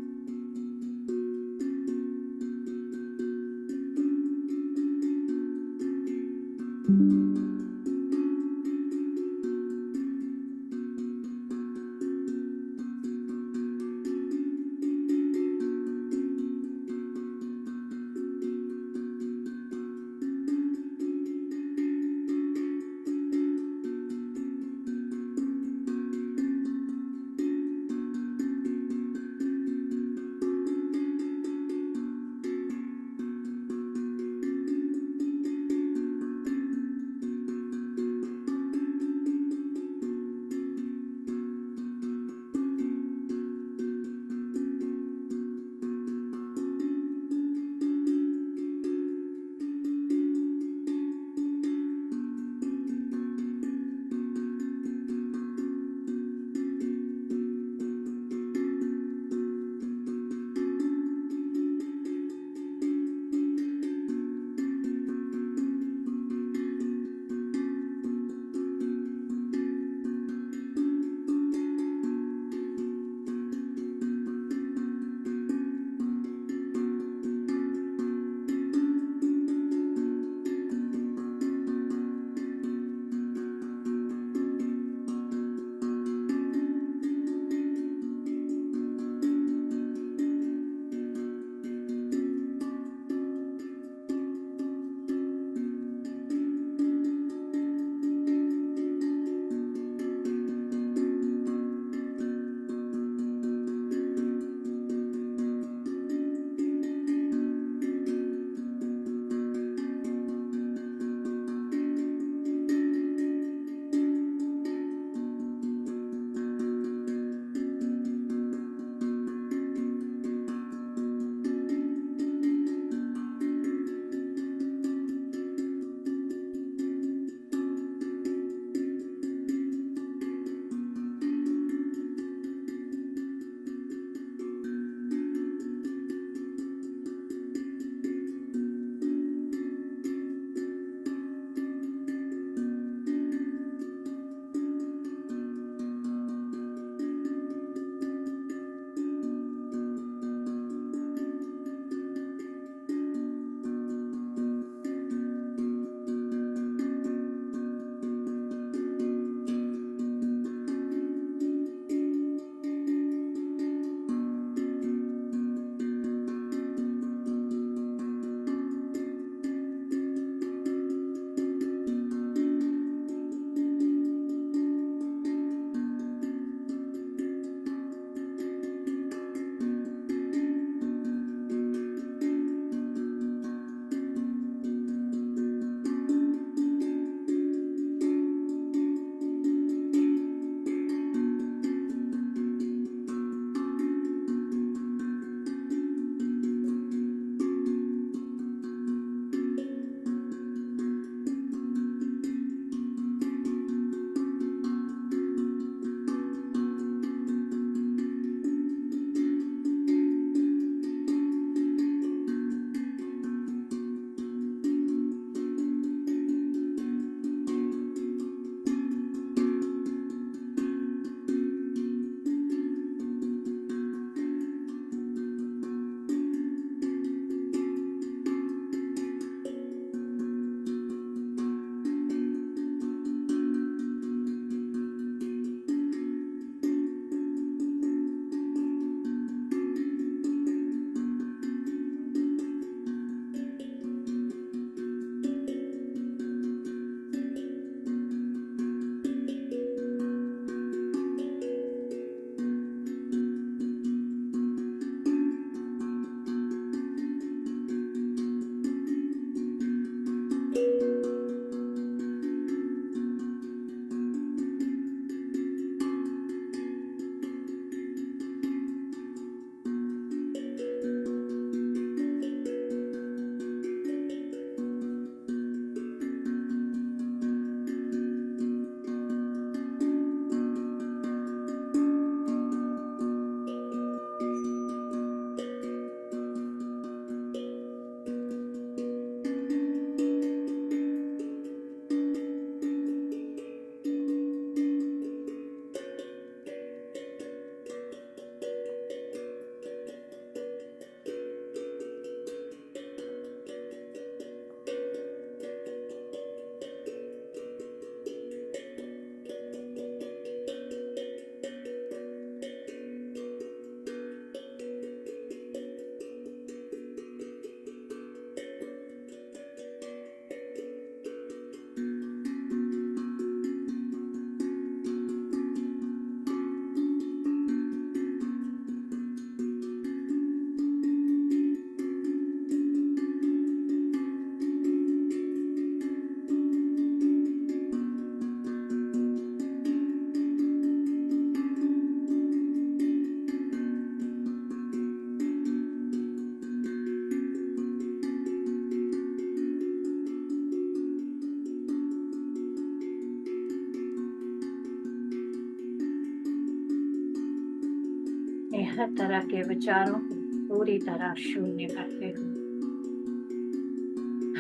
हर तरह के विचारों को पूरी तरह शून्य करते हुए,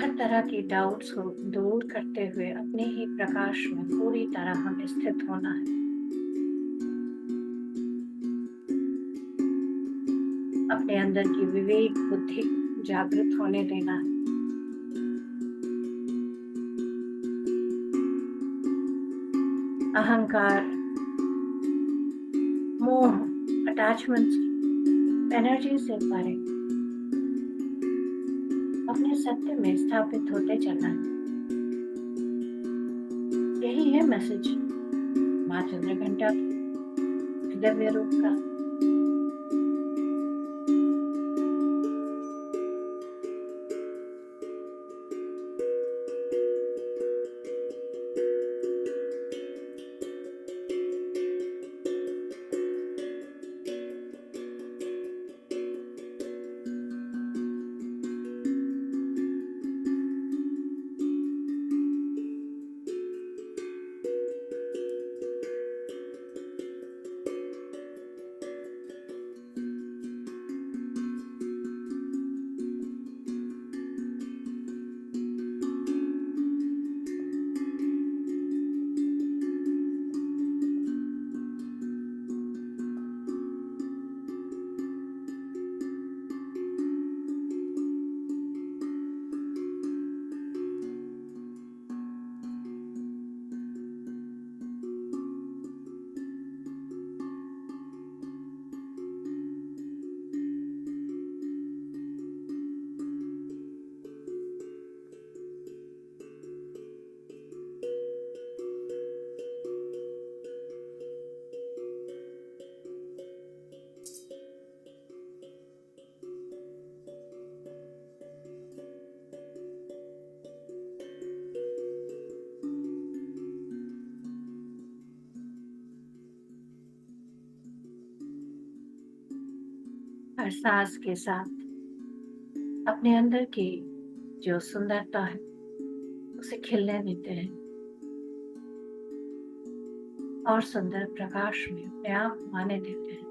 हर तरह की डाउट्स को दूर करते हुए अपने ही प्रकाश में पूरी तरह हमें स्थित होना है। अपने अंदर की विवेक बुद्धि को जागृत होने देना है। अहंकार, मोह, अटैचमेंट्स, एनर्जी से परे अपने सत्य में स्थापित होते चलना है। यही है मैसेज माँ चंद्रघंटा के दिव्य रूप का। हर सांस के साथ अपने अंदर की जो सुंदरता है उसे खिलने देते हैं और सुंदर प्रकाश में अपने आप को आने देते हैं।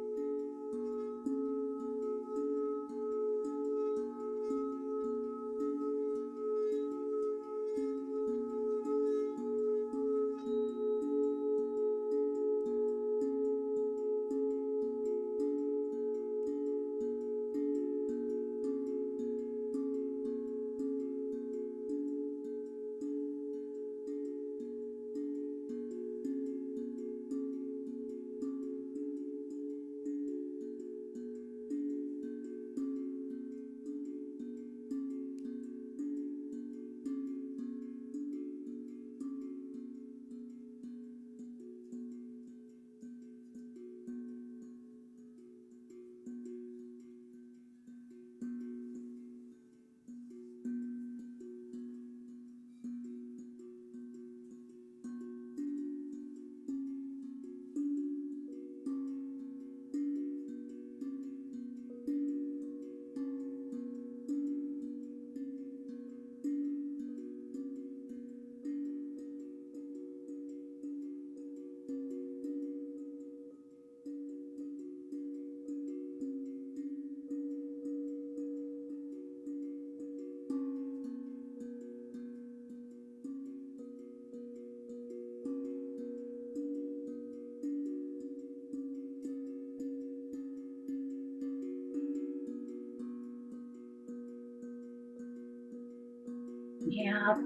ये आप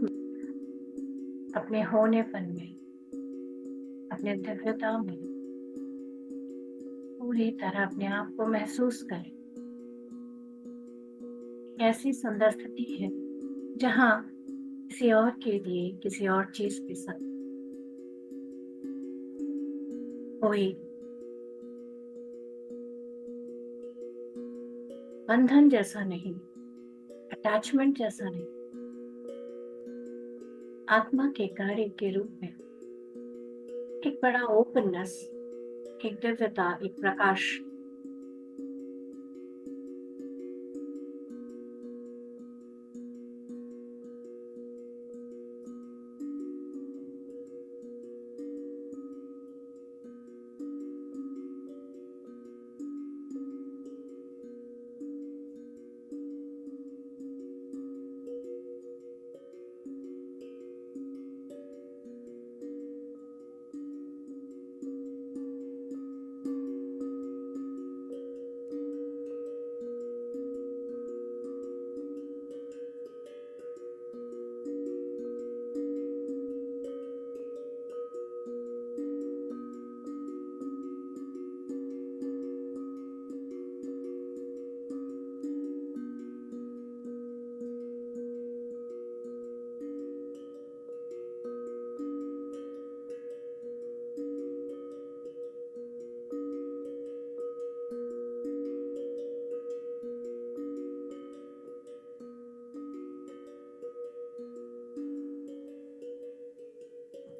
अपने होनेपन में, अपने दिव्यता में पूरी तरह अपने आप को महसूस करें। ऐसी सुंदर स्थिति है जहाँ किसी और के लिए, किसी और चीज के साथ कोई बंधन जैसा नहीं, अटैचमेंट जैसा नहीं, आत्मा के कार्य के रूप में एक बड़ा ओपननेस, एक दिव्यता, एक प्रकाश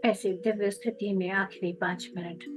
ऐसी दिव्य स्थिति में आखिरी 5 मिनट।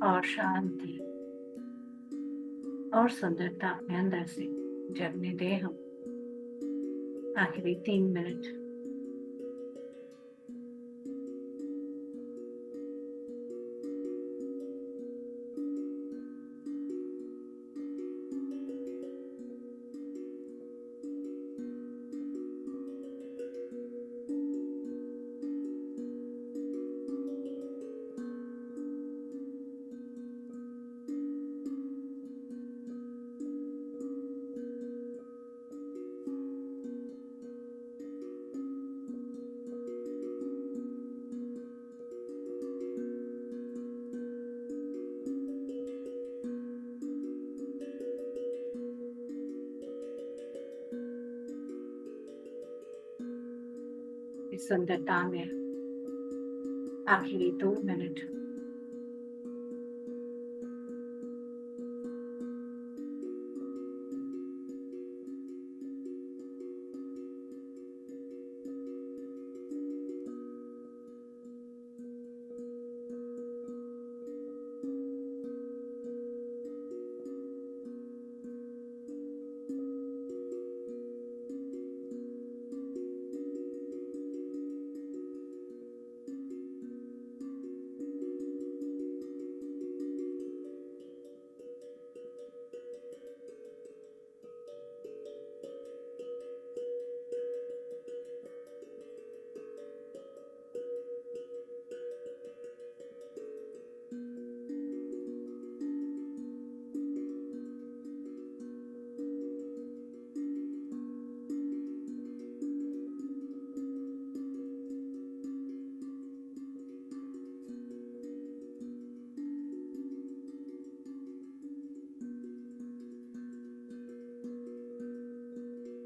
और शांति और सुंदरता अपने अंदर से जगने दें हम। आखिरी 3 मिनट। इस सुंदरता में आखिरी 2 मिनट।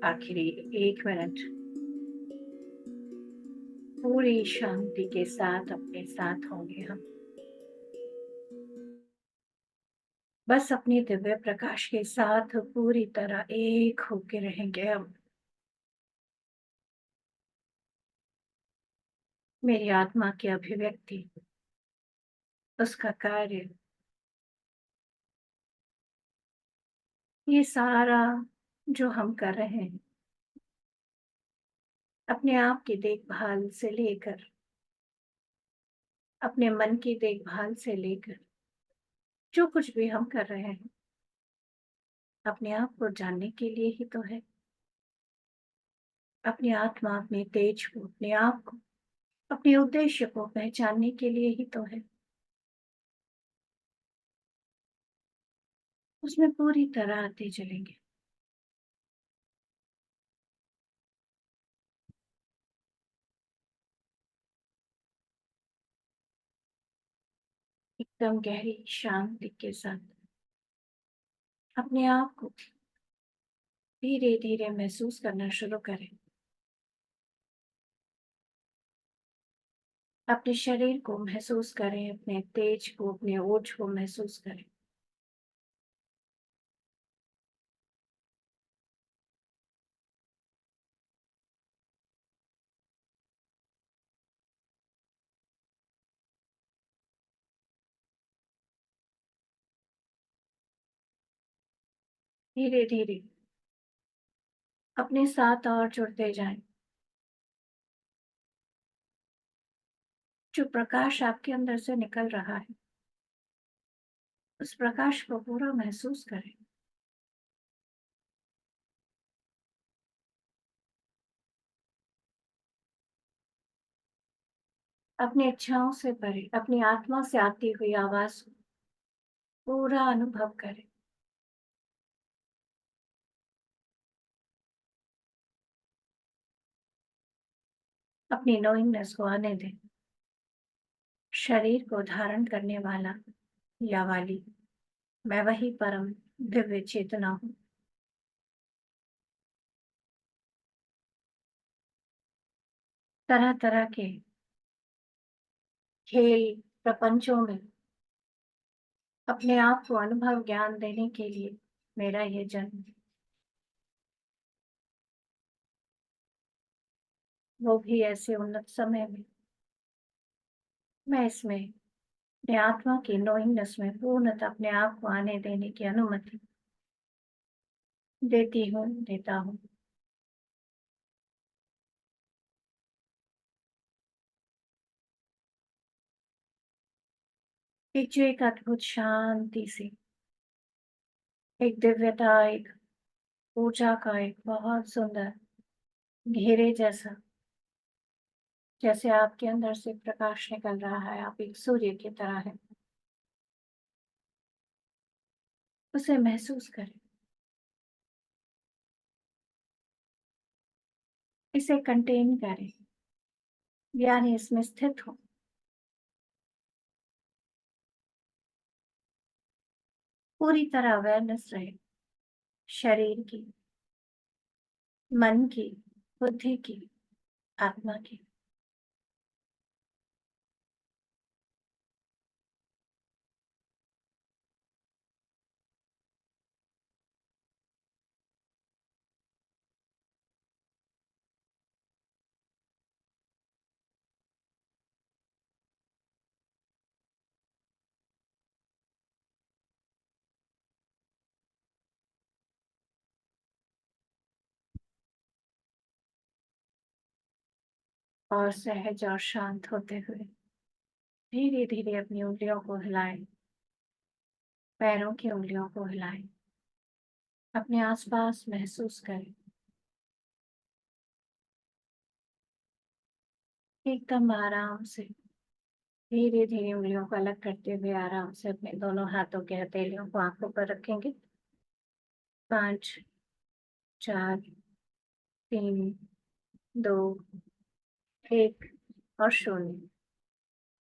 आखिरी 1 मिनट पूरी शांति के साथ अपने साथ होंगे हम। बस अपनी दिव्य प्रकाश के साथ पूरी तरह एक होके रहेंगे हम। मेरी आत्मा की अभिव्यक्ति, उसका कार्य, ये सारा जो हम कर रहे हैं, अपने आप की देखभाल से लेकर, अपने मन की देखभाल से लेकर, जो कुछ भी हम कर रहे हैं, अपने आप को जानने के लिए ही तो है। अपनी आत्मा, अपने तेज को, अपने आप को, अपने उद्देश्य को पहचानने के लिए ही तो है। उसमें पूरी तरह आते चलेंगे। एकदम गहरी शांति के साथ अपने आप को धीरे धीरे महसूस करना शुरू करें। अपने शरीर को महसूस करें, अपने तेज को, अपने ओज को महसूस करें। धीरे धीरे अपने साथ और जुड़ते जाएं। जो प्रकाश आपके अंदर से निकल रहा है, उस प्रकाश को पूरा महसूस करें। अपनी इच्छाओं से परे अपनी आत्मा से आती हुई आवाज को पूरा अनुभव करें। अपनी नोइंगनेस को आने दें। शरीर को धारण करने वाला या वाली मैं वही परम दिव्य चेतना हूँ। तरह तरह के खेल प्रपंचों में अपने आप को अनुभव ज्ञान देने के लिए मेरा ये जन्म, वो भी ऐसे उन्नत समय में। मैं इसमें अपने आत्मा की नोइंगनेस में पूर्णतः अपने आप को आने देने की अनुमति देती हूँ, देता हूँ। एक जो एक अद्भुत शांति सी, एक दिव्यता, एक ऊर्जा का एक बहुत सुंदर घेरे जैसा, जैसे आपके अंदर से प्रकाश निकल रहा है, आप एक सूर्य की तरह हैं, उसे महसूस करें। इसे कंटेन करें, यानी इसमें स्थित हो। पूरी तरह अवेयरनेस रहे, शरीर की, मन की, बुद्धि की, आत्मा की। और सहज और शांत होते हुए धीरे धीरे अपनी उंगलियों को हिलाएं, पैरों की उंगलियों को हिलाएं, अपने आसपास महसूस करें। एकदम आराम से धीरे धीरे उंगलियों को अलग करते हुए आराम से अपने दोनों हाथों के हथेलियों को आंखों पर रखेंगे। 5, 4, 3, 2, 1 और 0।